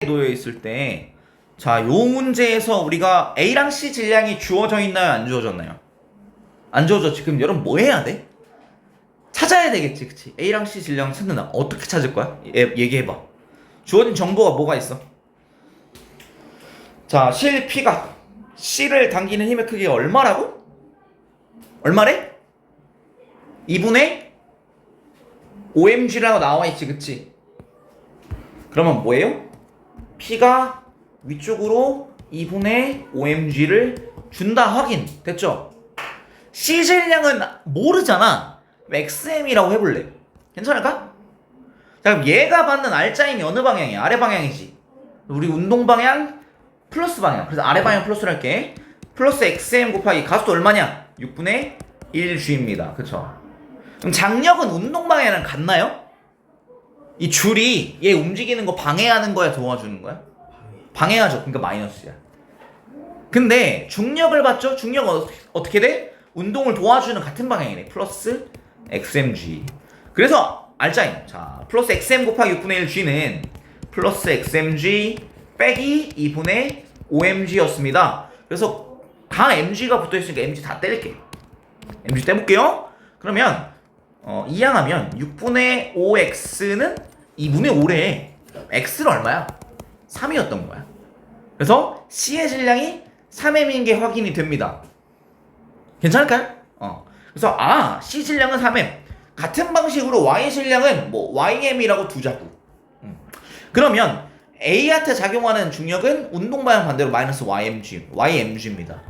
놓여 있을 때, 자, 요 문제에서 우리가 A랑 C 질량이 주어져 있나요? 안 주어졌나요? 안 주어졌지. 그럼 여러분 뭐 해야 돼? 찾아야 되겠지, 그치? A랑 C 질량 찾는다. 어떻게 찾을 거야? 얘기해봐. 주어진 정보가 뭐가 있어? 자, 실 P가 C를 당기는 힘의 크기가 얼마라고? 얼마래? 2분의 OMG라고 나와있지, 그치? 그러면 뭐예요? P가 위쪽으로 2분의 OMG를 준다 확인 됐죠? C 질량은 모르잖아. XM이라고 해볼래? 괜찮을까? 자, 그럼 얘가 받는 R자임이 어느 방향이야? 아래 방향이지. 우리 운동 방향 플러스 방향. 그래서 아래 방향 플러스를 할게. 플러스 XM 곱하기 가속도 얼마냐? 6분의 1G입니다. 그쵸? 그럼 장력은 운동 방향이랑 같나요? 이 줄이 얘 움직이는 거 방해하는 거야, 도와주는 거야? 방해하죠. 그러니까 마이너스야. 근데 중력을 받죠? 중력은 어떻게 돼? 운동을 도와주는 같은 방향이네. 플러스 XMG. 그래서 R자임. 자, 플러스 XM 곱하기 6분의 1G는 플러스 XMG 빼기 2분의 OMG였습니다. 그래서 다 MG가 붙어있으니까 MG 다 때릴게. MG 떼볼게요. 그러면 이항하면 6분의 5x는 2분의 5래. x는 얼마야? 3이었던 거야. 그래서 C의 질량이 3m인 게 확인이 됩니다. 괜찮을까요? 그래서 C 질량은 3m. 같은 방식으로 Y 질량은 뭐 YM이라고 두자고. 그러면 A한테 작용하는 중력은 운동 방향 반대로 마이너스 YMG입니다.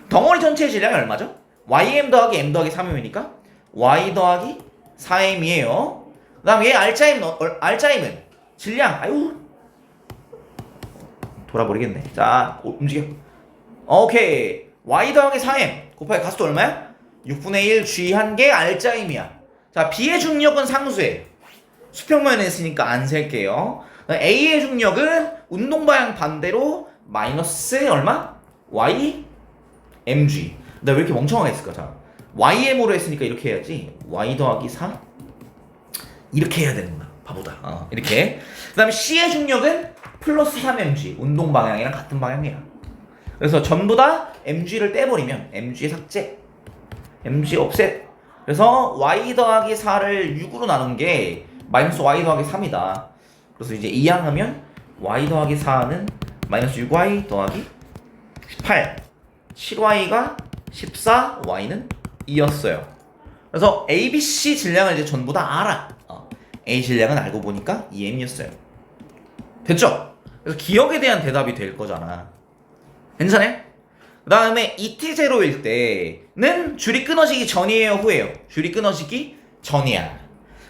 덩어리 전체의 질량이 얼마죠? YM 더하기 M 더하기 3m이니까 Y 더하기 4m이에요. 그 다음 얘 R자임은 질량, 아유 돌아버리겠네. 자, 움직여. 오케이. Y 더하기 4m 곱하기 가속도 얼마야? 6분의 1 G 한 게 R자임이야. 자, B의 중력은 상수에 수평면에 있으니까 안 셀게요. A의 중력은 운동 방향 반대로 마이너스 얼마? YMG. 나 왜 이렇게 멍청하게 했을까? 자, YM으로 했으니까 이렇게 해야지. Y 더하기 4 이렇게 해야 되는구나. 바보다. 이렇게. 그 다음에 C의 중력은 플러스 3mg. 운동 방향이랑 같은 방향이야. 그래서 전부 다 mg를 떼버리면 mg 삭제, mg offset. 그래서 y 더하기 4를 6으로 나눈 게 마이너스 y 더하기 3이다. 그래서 이제 이항하면 y 더하기 4는 마이너스 6y 더하기 8, 7y가 14, y는 2였어요. 그래서 A, B, C 질량을 이제 전부 다 알아. A 질량은 알고 보니까 2m이었어요. 됐죠? 그래서 기억에 대한 대답이 될 거잖아. 괜찮아요? 그 다음에 ET0일 때는 줄이 끊어지기 전이에요, 후에요? 줄이 끊어지기 전이야.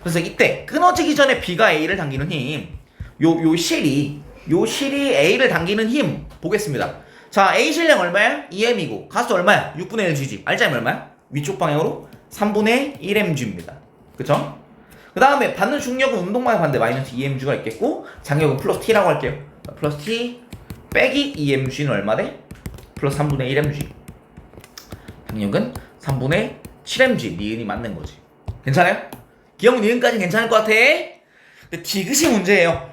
그래서 이때 끊어지기 전에 B가 A를 당기는 힘, 요 실이 A를 당기는 힘 보겠습니다. 자, A 질량 얼마야? 2m이고 가속도 얼마야? 6분의 1 Gg. R자임 얼마야? 위쪽 방향으로 3분의 1mg입니다. 그쵸? 그 다음에 받는 중력은 운동방향 반대 마이너스 2mg가 있겠고 장력은 플러스 T라고 할게요. 플러스 T 빼기 2mg는 얼마 돼? 플러스 3분의 1mg. 장력은 3분의 7mg. 니은이 맞는 거지. 괜찮아요? 기억 니은까지 괜찮을 것 같아? 근데 디귿이 문제예요.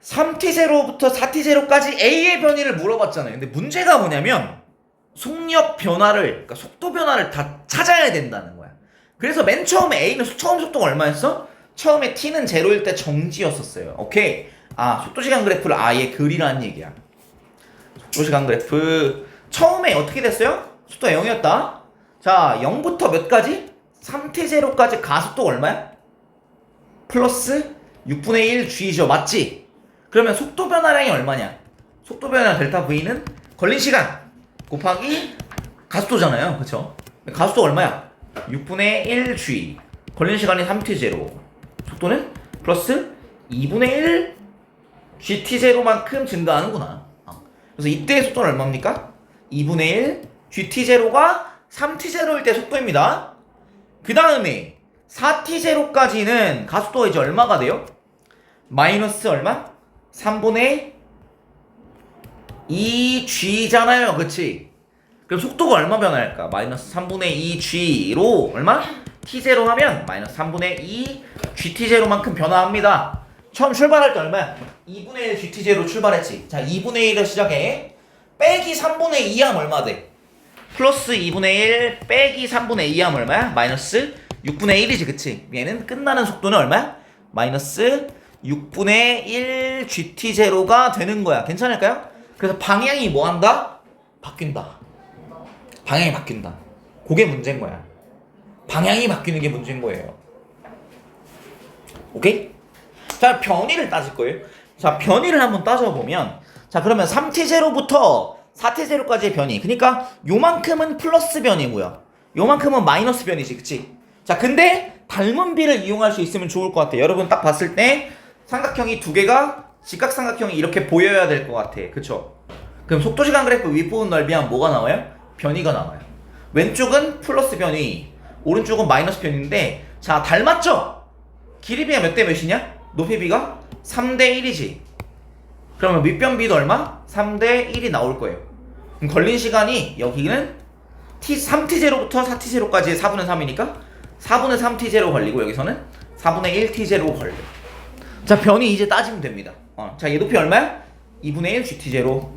3t0부터 4t0까지 A의 변이를 물어봤잖아요. 근데 문제가 뭐냐면 속력 변화를, 그러니까 속도 변화를 다 찾아야 된다는 거야. 그래서 맨 처음에 A는 처음 속도가 얼마였어? 처음에 T는 0일 때 정지였었어요. 오케이. 속도시간 그래프를 아예 그리라는 얘기야. 속도시간 그래프 처음에 어떻게 됐어요? 속도가 0이었다. 자, 0부터 몇 가지? 3t0까지 가속도가 얼마야? 플러스 6분의 1 G죠. 맞지? 그러면 속도 변화량이 얼마냐? 속도 변화 델타 V는 걸린 시간 곱하기 가속도잖아요. 그쵸? 가속도 얼마야? 6분의 1 G. 걸린 시간이 3t0. 속도는 플러스 2분의 1 GT0만큼 증가하는구나. 그래서 이때의 속도는 얼마입니까? 2분의 1 GT0가 3t0일 때 속도입니다. 그 다음에 4t0까지는 가속도가 이제 얼마가 돼요? 마이너스 얼마? 3분의 2G잖아요. 그치? 그럼 속도가 얼마 변할까? 마이너스 3분의 2G로 얼마? T0 하면 마이너스 3분의 2 GT0만큼 변화합니다. 처음 출발할 때 얼마야? 2분의 1 GT제로 출발했지. 자, 2분의 1을 시작해. 빼기 3분의 2 하면 얼마 돼? 플러스 2분의 1 빼기 3분의 2 하면 얼마야? 마이너스 6분의 1이지, 그치? 얘는 끝나는 속도는 얼마야? 마이너스 6분의 1 GT0가 되는 거야. 괜찮을까요? 그래서 방향이 뭐 한다? 바뀐다. 방향이 바뀐다. 그게 문제인 거야. 방향이 바뀌는 게 문제인 거예요. 오케이? 자, 변이를 따질 거예요. 자, 변이를 한번 따져보면, 자, 그러면 3t0부터 4t0까지의 변이. 그러니까 요만큼은 플러스 변이고요. 요만큼은 마이너스 변이지, 그치? 자, 근데 닮은 비를 이용할 수 있으면 좋을 것 같아. 여러분 딱 봤을 때 삼각형이 두 개가 직각삼각형이 이렇게 보여야 될 것 같아. 그쵸? 그럼 속도시간 그래프 윗부분 넓이하면 뭐가 나와요? 변이가 나와요. 왼쪽은 플러스 변이, 오른쪽은 마이너스 변인데, 자, 닮았죠? 길이비가 몇 대 몇이냐? 높이비가 3대 1이지. 그러면 밑변비도 얼마? 3대 1이 나올 거예요. 그럼 걸린 시간이 여기는 3t0부터 4t0까지의 4분의 3이니까 4분의 3t0 걸리고 여기서는 4분의 1t0 걸려. 자, 변이 이제 따지면 됩니다. 자, 얘 높이 얼마야? 2분의 1 GT0.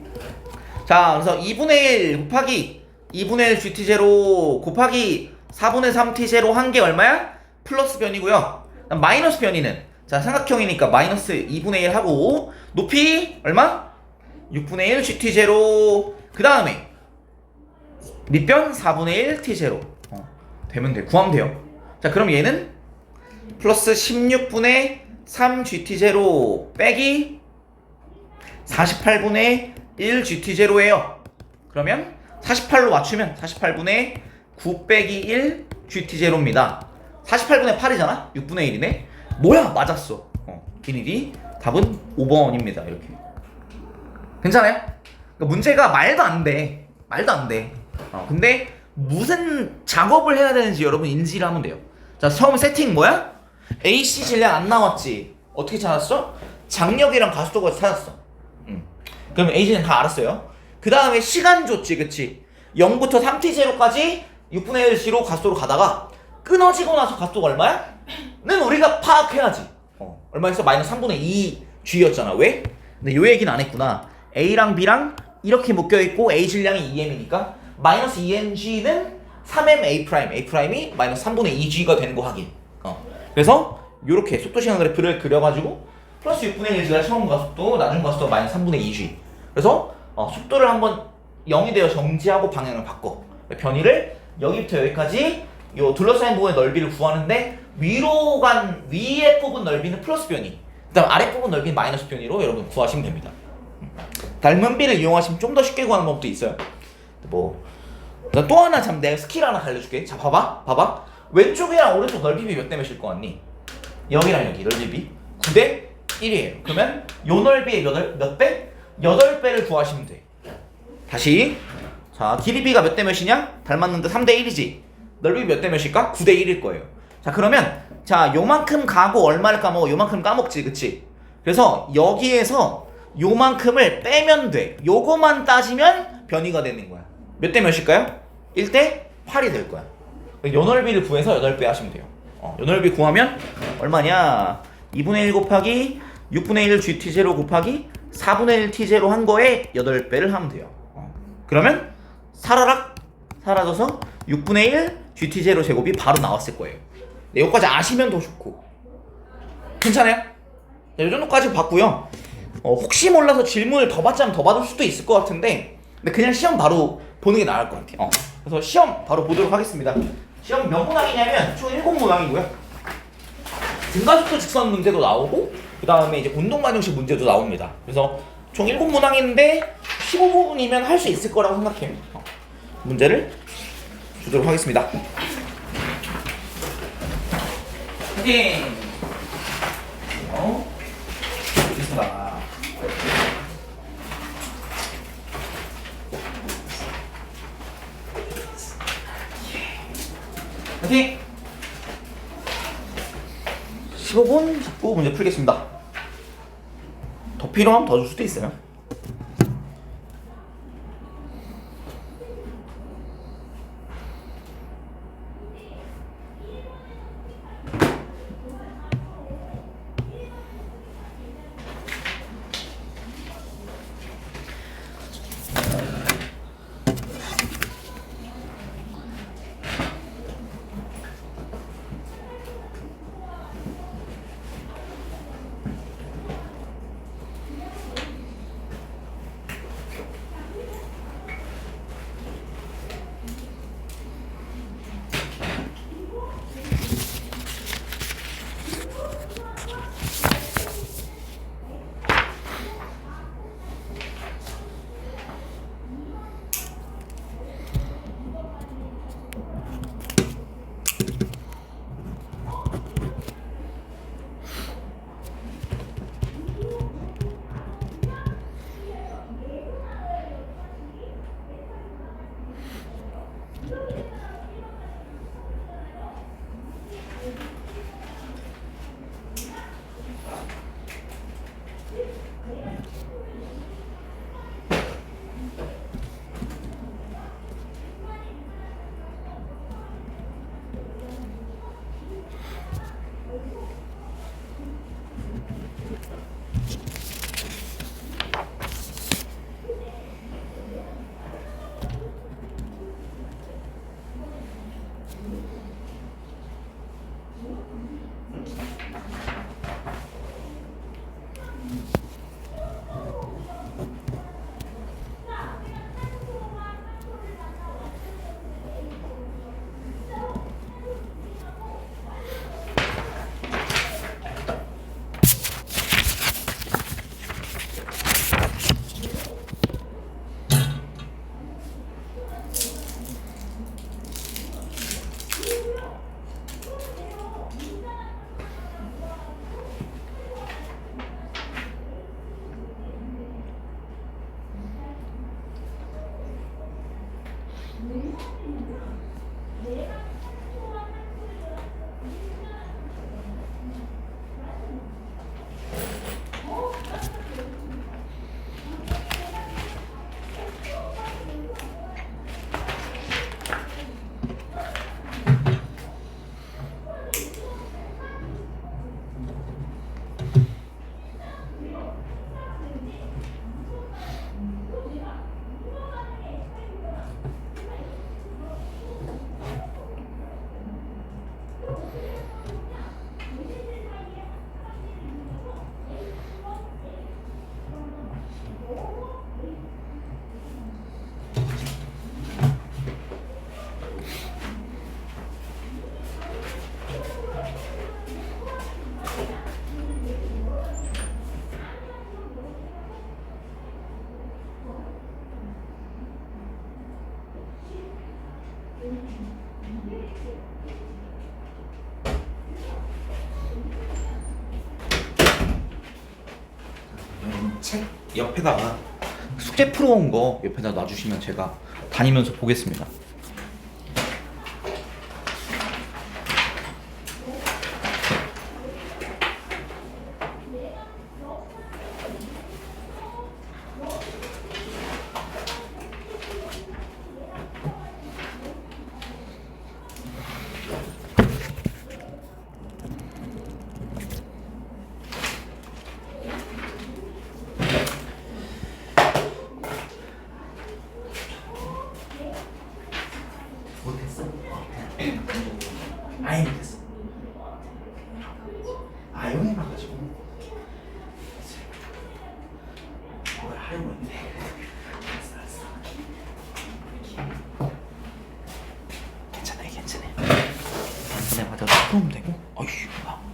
자, 그래서 2분의 1 곱하기 2분의 1 GT0 곱하기 4분의 3t0 한 게 얼마야? 플러스 변이고요. 마이너스 변이는, 자, 삼각형이니까 마이너스 2분의 1 하고, 높이 얼마? 6분의 1 GT0. 그 다음에 밑변 4분의 1 T0 되면 돼. 구하면 돼요. 자, 그럼 얘는 플러스 16분의 3 GT0 빼기 48분의 1 GT0예요. 그러면 48로 맞추면 48분의 9 빼기 1 GT0입니다. 48분의 8이잖아? 6분의 1이네? 뭐야? 맞았어. 길이 답은 5번입니다. 이렇게. 괜찮아요? 그러니까 문제가 말도 안 돼. 말도 안 돼. 근데 무슨 작업을 해야 되는지 여러분 인지를 하면 돼요. 자, 처음 세팅 뭐야? AC 질량 안 나왔지? 어떻게 찾았어? 장력이랑 가속도가 찾았어. 그러면 AC는 다 알았어요. 그 다음에 시간 줬지, 그치? 0부터 3t0까지 6분의 1c로 가속도로 가다가 끊어지고 나서 가속도가 얼마야? 는 우리가 파악해야지. 얼마 있어? 마이너스 3분의 2g였잖아. 왜? 근데 요 얘기는 안 했구나. A랑 B랑 이렇게 묶여있고 A 질량이 2m이니까 마이너스 2mg는 3m A'A'이 마이너스 3분의 2g가 되는 거 확인. 그래서 요렇게 속도시간 그래프를 그려가지고 플러스 6분의 1g가 처음 가속도, 나중 가속도 마이너스 3분의 2g. 그래서 속도를 한번 0이 되어 정지하고 방향을 바꿔. 변이를 여기부터 여기까지 요 둘러싸인 부분의 넓이를 구하는데 위에 부분 넓이는 플러스 변이, 그 다음 아래 부분 넓이는 마이너스 변이로 여러분 구하시면 됩니다. 닮은 비를 이용하시면 좀 더 쉽게 구하는 방법도 있어요. 또 하나 참 내가 스킬 하나 알려줄게. 자, 봐봐. 왼쪽이랑 오른쪽 넓이비 몇 대 몇일 것 같니? 여기랑 여기 넓이비 9대 1이에요. 그러면 요 넓이의 몇 배? 8배를 구하시면 돼. 다시. 자, 길이비가 몇 대 몇이냐? 닮았는데 3대 1이지. 넓이 몇 대 몇일까? 9대 1일 거예요. 자, 그러면 자, 요만큼 가고 얼마를 까먹어? 요만큼 까먹지, 그치? 그래서 여기에서 요만큼을 빼면 돼. 요거만 따지면 변이가 되는 거야. 몇 대 몇일까요? 1대 8이 될 거야. 요 넓이를 구해서 8배 하시면 돼요. 요 넓이 구하면 얼마냐? 2분의 1 곱하기 6분의 1 GT0 곱하기 4분의 1 T0 한 거에 8배를 하면 돼요. 그러면 사라락 사라져서 6분의 1 GT0 제곱이 바로 나왔을 거예요. 네, 여기까지 아시면 더 좋고. 괜찮아요? 네, 이 정도까지 봤고요. 혹시 몰라서 질문을 더 받자면 더 받을 수도 있을 것 같은데, 근데 그냥 시험 바로 보는 게 나을 것 같아요. 그래서 시험 바로 보도록 하겠습니다. 시험 몇 문항이냐면 총 7문항이고요. 등가속도 직선 문제도 나오고, 그 다음에 이제 운동반응식 문제도 나옵니다. 그래서 총 7문항인데 15부분이면 할 수 있을 거라고 생각해요. 문제를 주도록 하겠습니다. 화이팅! 좋습니다. 화이팅! 15분 잡고 문제 풀겠습니다. 더 필요하면 더 줄 수도 있어요. 책 옆에다가 숙제 풀어온 거 옆에다 놔주시면 제가 다니면서 보겠습니다. 못했어? 아예 못했어. 아 여기만 가지고 뭘 하려고 했네. 알았어. 괜찮아요. 단순에 맞아서 풀으면 되고. 어휴 뭐야.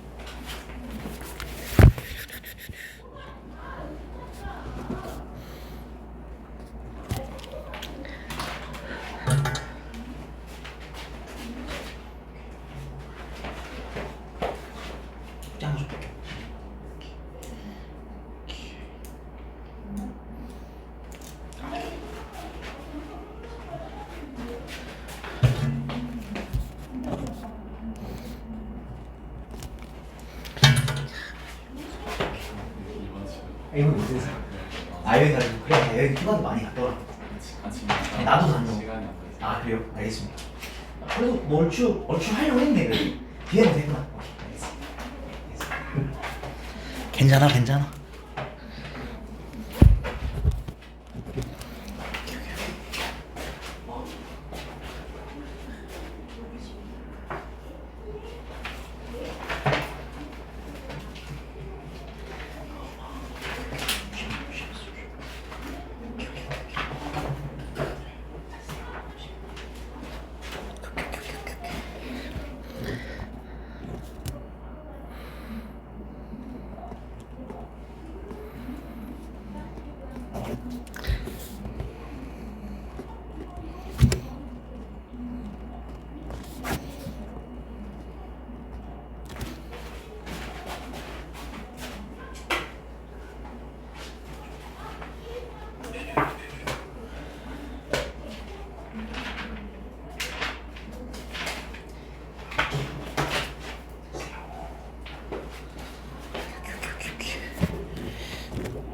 짱 좀. 1번 이거 못해서. 아 여기 가지고 그래 여기 휴가도 많이 갔더라. 아니, 나도 다녀. 아 그래요? 알겠습니다. 그래도 뭐 얼추 하려고 했네 그래도. 뒤에 못했구나. 알겠습니다. 괜찮아.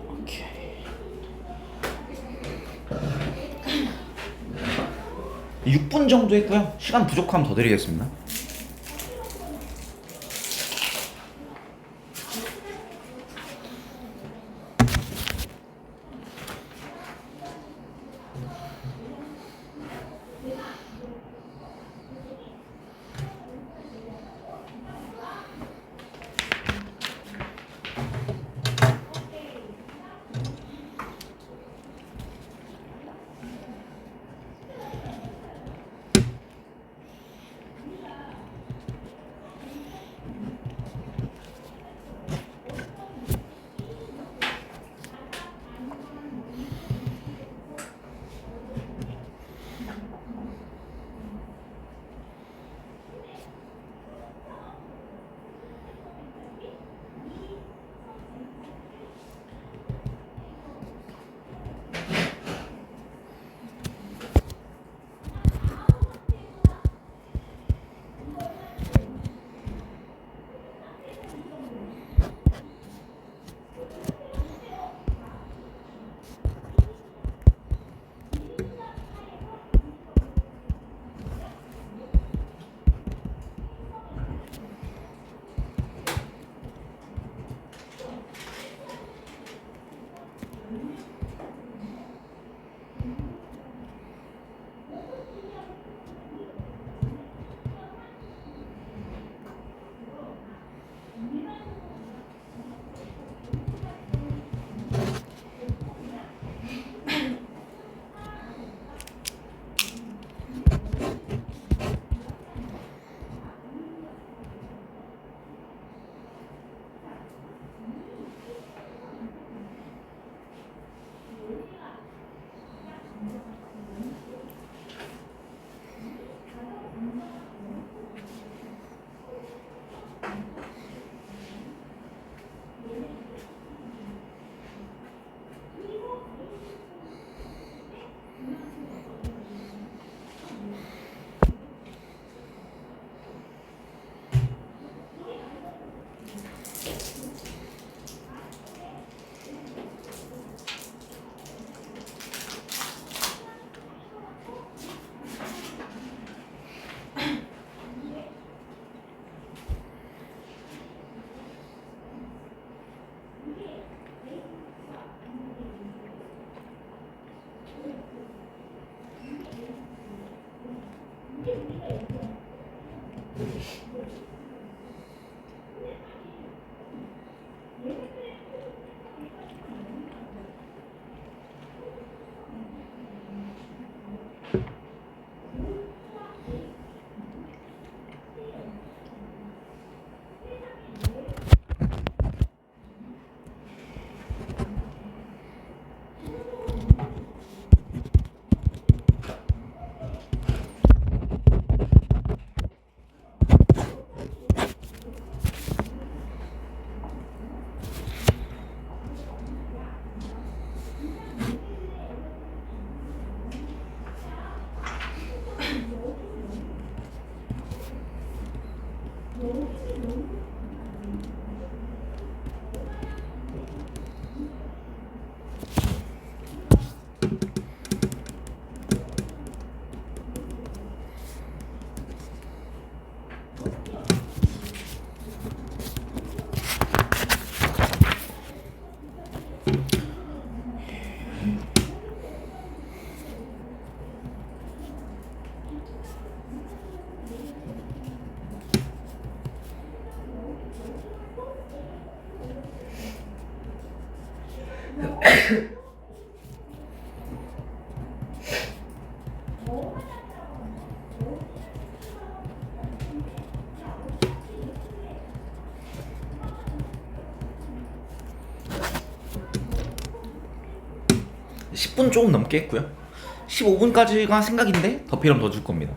오케이. 6분 정도 했고요. 시간 부족하면 더 드리겠습니다. 10분 조금 넘게 했고요. 15분까지가 생각인데 더 필요하면 더 줄 겁니다.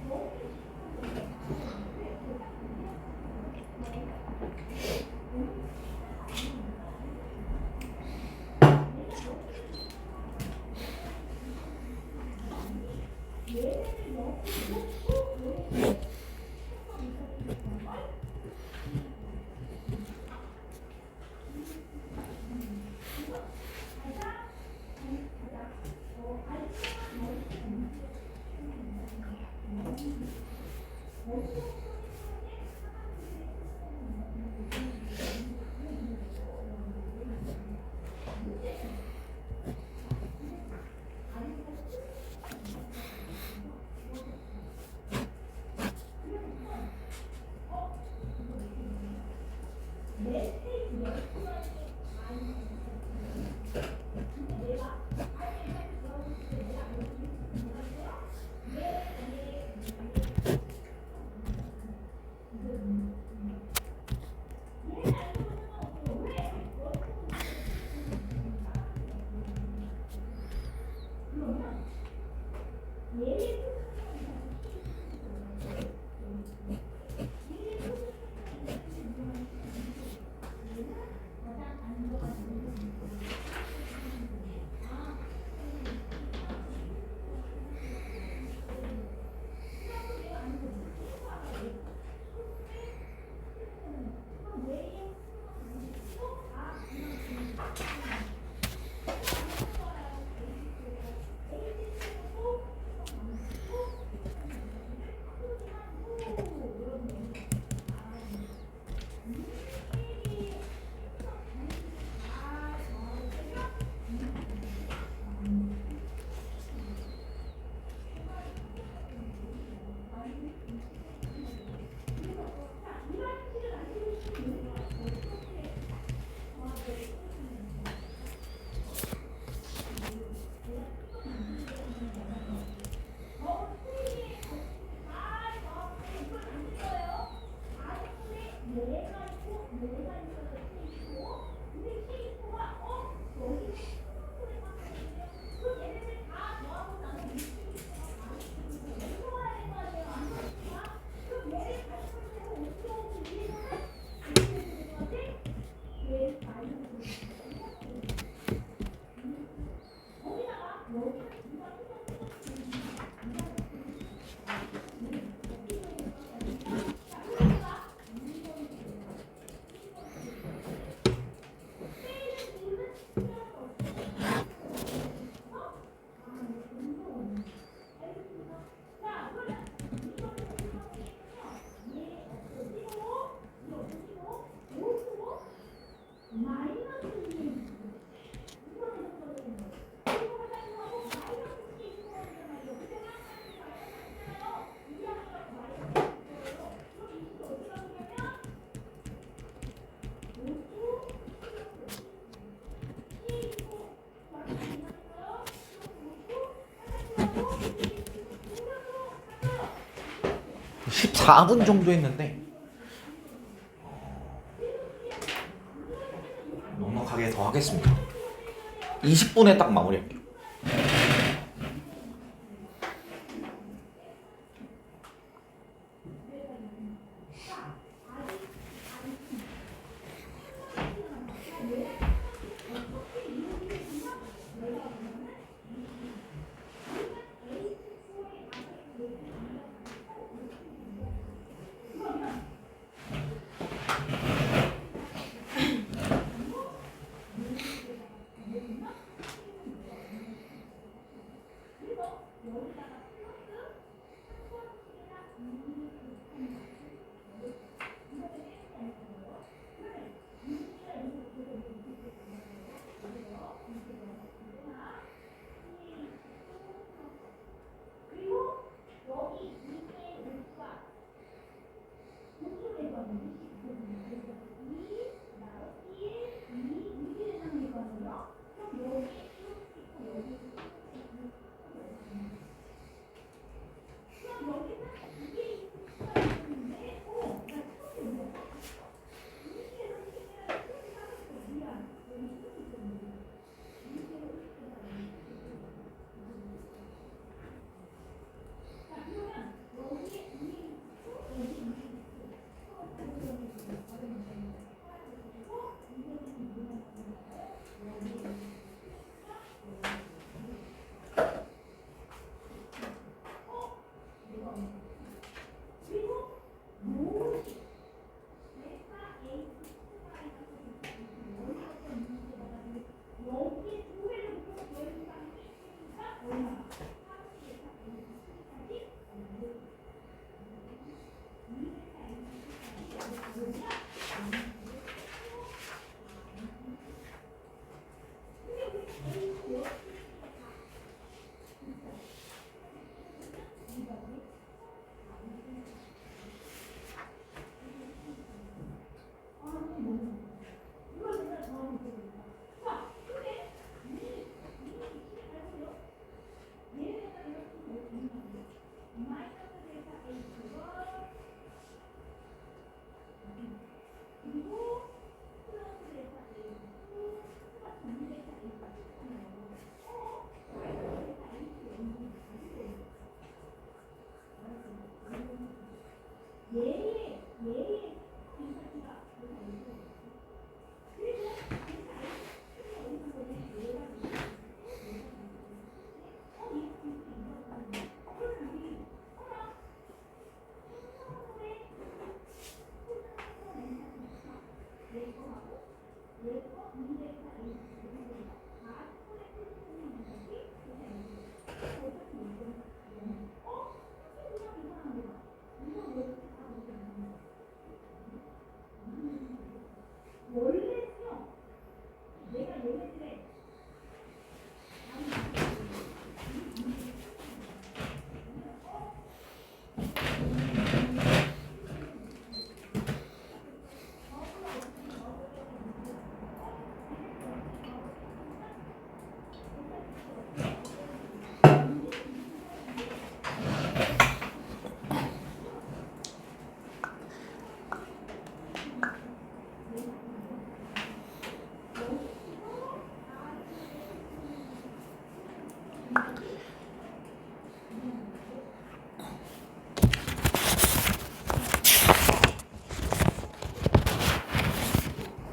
십 4분 정도 했는데 넉넉하게 더 하겠습니다. 20분에 딱 마무리할게요.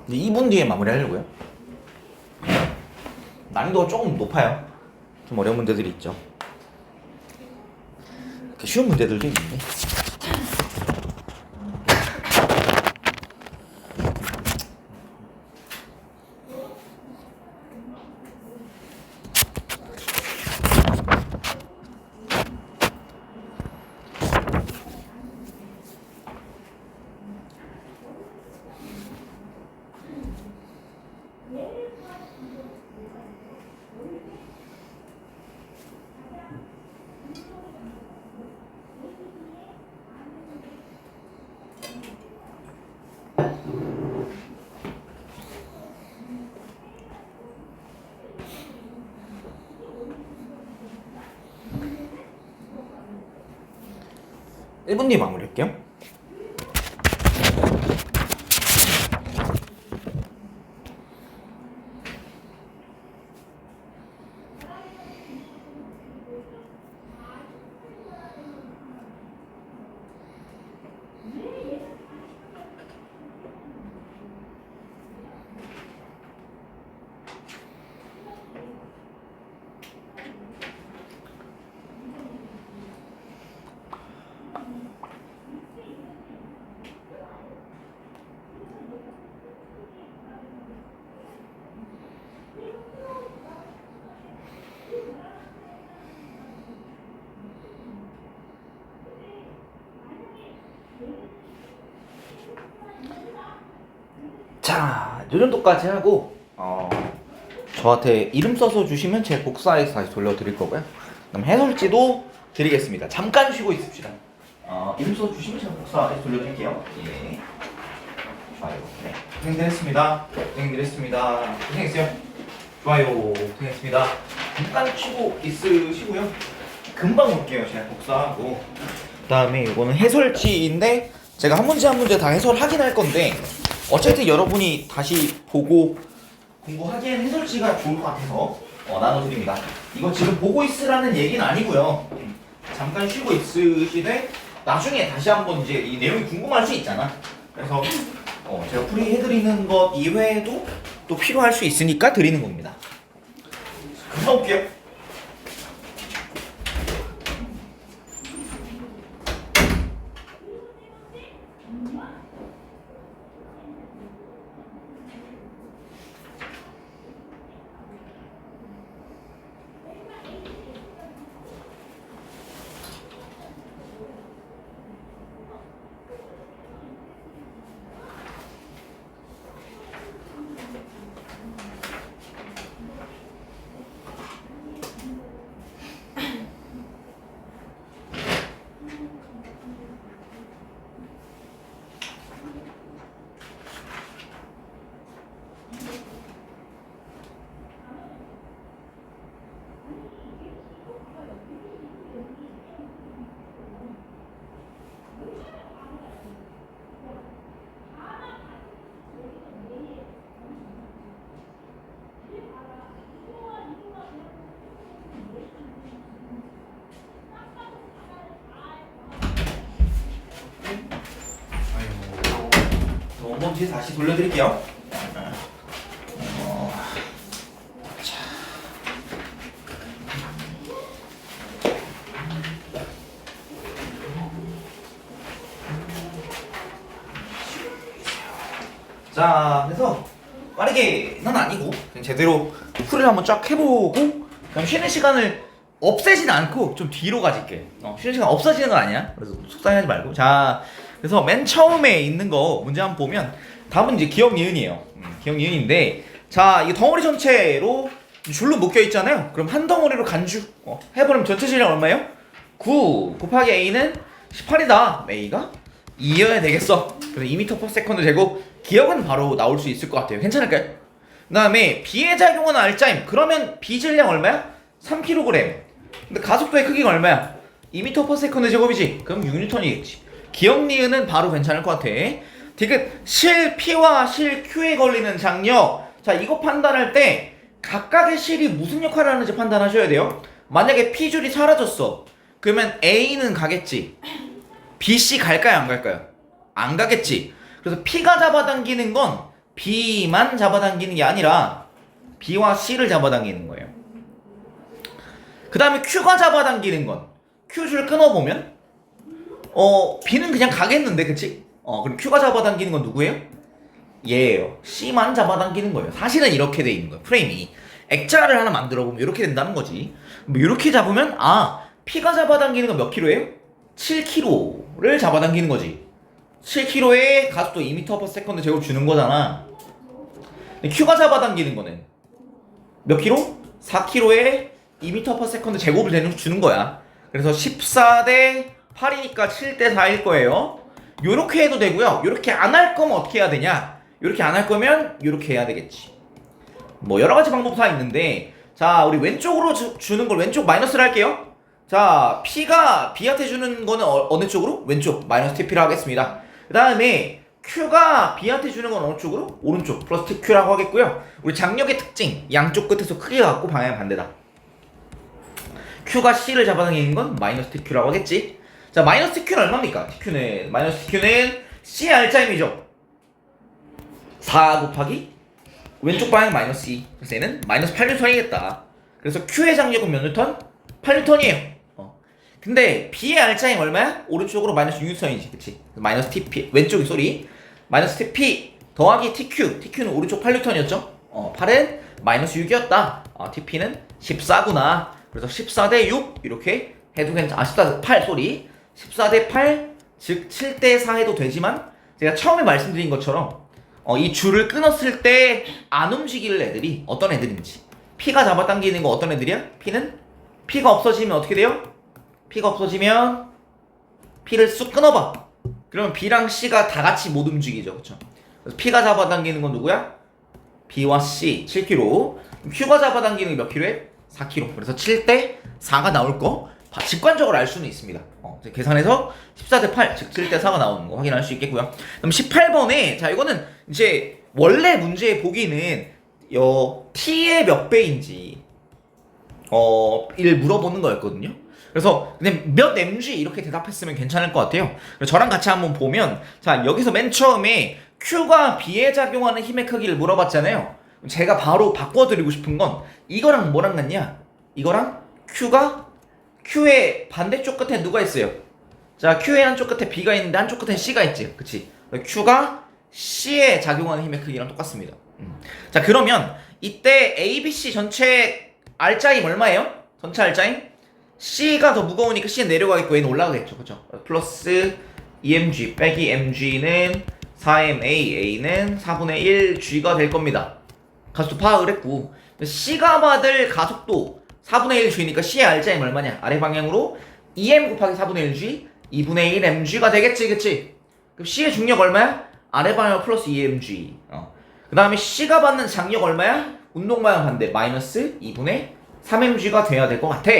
이제 2분 뒤에 마무리하려고요. 난이도가 조금 높아요. 좀 어려운 문제들이 있죠. 쉬운 문제들도 있는데. 일 분 뒤에 마무리할게요. 자, 요 정도까지 하고 저한테 이름 써서 주시면 제 복사해서 다시 돌려드릴 거고요. 그럼 해설지도 드리겠습니다. 잠깐 쉬고 있읍시다. 이름 써서 주시면 제가 복사해서 돌려드릴게요. 예. 좋아요. 네. 고생들 했습니다. 고생들 했습니다. 고생했어요. 좋아요. 고생했습니다. 잠깐 쉬고 있으시고요. 금방 올게요. 제가 복사하고. 그 다음에 이거는 해설지인데 제가 한 문제 한 문제 다 해설하긴 할 건데 어쨌든 여러분이 다시 보고 공부하기엔 해설지가 좋을 것 같아서 나눠드립니다. 이거 지금 보고 있으라는 얘기는 아니고요. 잠깐 쉬고 있으시되 나중에 다시 한번 이제 이 내용이 궁금할 수 있잖아. 그래서 제가 풀이해드리는 것 이외에도 또 필요할 수 있으니까 드리는 겁니다. 금방 올게요. 원본 뒤에 다시 돌려드릴게요. 자, 그래서 빠르게는 아니고 그냥 제대로 풀을 한번 쫙 해보고 그럼 쉬는 시간을 없애진 않고 좀 뒤로 가질게. 쉬는 시간 없어지는 건 아니야. 그래서 속상해하지 말고. 자, 그래서 맨 처음에 있는 거 문제 한번 보면 답은 이제 기억 니은이에요. 기억 니은인데 자, 이 덩어리 전체로 줄로 묶여 있잖아요. 그럼 한 덩어리로 간주 해버리면 전체 질량 얼마예요? 9 곱하기 a는 18이다. a가 2여야 되겠어. 그래서 2m/s 되고 기억은 바로 나올 수 있을 것 같아요. 괜찮을까요? 그 다음에 B의 작용은 R자임. 그러면 B 질량 얼마야? 3kg. 근데 가속도의 크기가 얼마야? 2m/s 제곱이지. 그럼 6N이겠지. 기억 니은은 바로 괜찮을 것 같아. 디귿 실 P와 실 Q에 걸리는 장력. 자, 이거 판단할 때 각각의 실이 무슨 역할을 하는지 판단하셔야 돼요. 만약에 P줄이 사라졌어. 그러면 A는 가겠지. BC 갈까요? 안 갈까요? 안 가겠지. 그래서 P가 잡아당기는 건 B만 잡아당기는 게 아니라 B와 C를 잡아당기는 거예요. 그 다음에 Q가 잡아당기는 건 Q줄 끊어보면 B는 그냥 가겠는데, 그치? 그럼 Q가 잡아당기는 건 누구예요? 얘예요. C만 잡아당기는 거예요. 사실은 이렇게 돼 있는 거예요. 프레임이 액자를 하나 만들어 보면 이렇게 된다는 거지. 뭐 이렇게 잡으면 P가 잡아당기는 건 몇 킬로예요? 7kg를 잡아당기는 거지. 7kg의 가속도 2m/s 제곱 주는 거잖아. Q가 잡아당기는 거는 몇 킬로? 4kg의 2m/s 제곱을 주는 거야. 그래서 14대 8이니까 7대 4일 거예요. 요렇게 해도 되고요. 요렇게 안 할 거면 어떻게 해야 되냐? 요렇게 안 할 거면 요렇게 해야 되겠지. 뭐 여러 가지 방법 다 있는데, 자, 우리 왼쪽으로 주는 걸 왼쪽 마이너스를 할게요. 자, P가 B한테 주는 거는 어느 쪽으로? 왼쪽 마이너스 TP를 하겠습니다. 그 다음에 Q가 B한테 주는 건 어느 쪽으로? 오른쪽 플러스 TQ라고 하겠고요. 우리 장력의 특징, 양쪽 끝에서 크게 갖고 방향 반대다. Q가 C를 잡아당기는 건 마이너스 TQ라고 하겠지. 자, 마이너스 TQ는 얼마입니까? 마이너스 TQ는 C의 알짜임이죠. 4 곱하기 왼쪽 방향 마이너스 2. 그래서 얘는 마이너스 8N이겠다. 그래서 Q의 장력은 몇 N? 8N이에요. 근데 B의 알짜임 얼마야? 오른쪽으로 마이너스 6N이지, 그치? 마이너스 TP, 왼쪽이 쏘리. 마이너스 TP 더하기 TQ. TQ는 오른쪽 8N이었죠? 8은 마이너스 6이었다. TP는 14구나. 그래서 14대 6 이렇게 해도 괜찮아. 14대 8 쏘리. 14대 8, 즉 7대 4 해도 되지만 제가 처음에 말씀드린 것처럼 이 줄을 끊었을 때 안 움직일 애들이 어떤 애들인지. P가 잡아당기는 거 어떤 애들이야? P가 없어지면 어떻게 돼요? P가 없어지면 P를 쑥 끊어봐. 그러면 B랑 C가 다 같이 못 움직이죠, 그쵸? 그래서 P가 잡아당기는 건 누구야? B와 C 7kg. Q가 잡아당기는 게 몇 킬로에? 4kg. 그래서 7대 4가 나올 거 직관적으로 알 수는 있습니다. 계산해서 14대 8, 즉 7대 4가 나오는 거 확인할 수 있겠고요. 그럼 18번에 자 이거는 이제 원래 문제의 보기는 t의 몇 배인지 를 물어보는 거였거든요. 그래서 그냥 몇 mg 이렇게 대답했으면 괜찮을 것 같아요. 저랑 같이 한번 보면 자 여기서 맨 처음에 Q가 B에 작용하는 힘의 크기를 물어봤잖아요. 제가 바로 바꿔드리고 싶은 건 이거랑 뭐랑 같냐? 이거랑 Q의 반대쪽 끝에 누가 있어요? 자 Q의 한쪽 끝에 B가 있는데 한쪽 끝에 C가 있지, 그치? Q가 C에 작용하는 힘의 크기랑 똑같습니다. 자 그러면 이때 ABC 전체 알짜임 얼마예요? 전체 알짜임? C가 더 무거우니까 C는 내려가겠고 얘는 올라가겠죠, 그쵸? 플러스 2mg 빼기 mg는 4ma, a는 4분의 1 g가 될 겁니다. 가속도 파악을 했고 C가 받을 가속도 4분의 1 g니까 C의 알짜임 얼마냐? 아래 방향으로 2m 곱하기 4분의 1 g 2분의 1 mg가 되겠지, 그치? 그럼 C의 중력 얼마야? 아래 방향 플러스 2mg. 그 다음에 C가 받는 장력 얼마야? 운동 방향 반대 마이너스 2분의 3mg가 돼야 될 것 같아.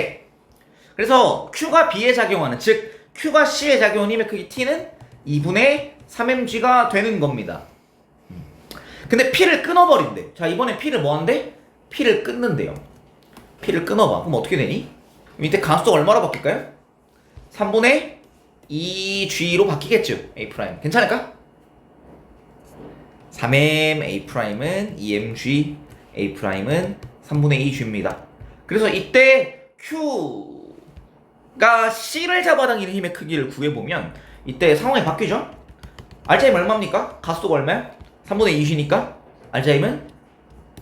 그래서 Q가 B에 작용하는, 즉 Q가 C에 작용하는 힘의 크기 T는 2분의 3mg가 되는 겁니다. 근데 P를 끊어버린대. 자 이번에 P를 뭐 한대? P를 끊는데요. P를 끊어봐. 그럼 어떻게 되니? 밑에 가속도가 얼마로 바뀔까요? 3분의 2g로 바뀌겠죠. A'. 괜찮을까? 3m A'은 2mg, A'은 3분의 2g입니다. 그래서 이때 Q가 C를 잡아당기는 힘의 크기를 구해보면 이때 상황이 바뀌죠? 알짜임 얼마입니까? 가속도가 얼마야? 3분의 2g니까 알짜임은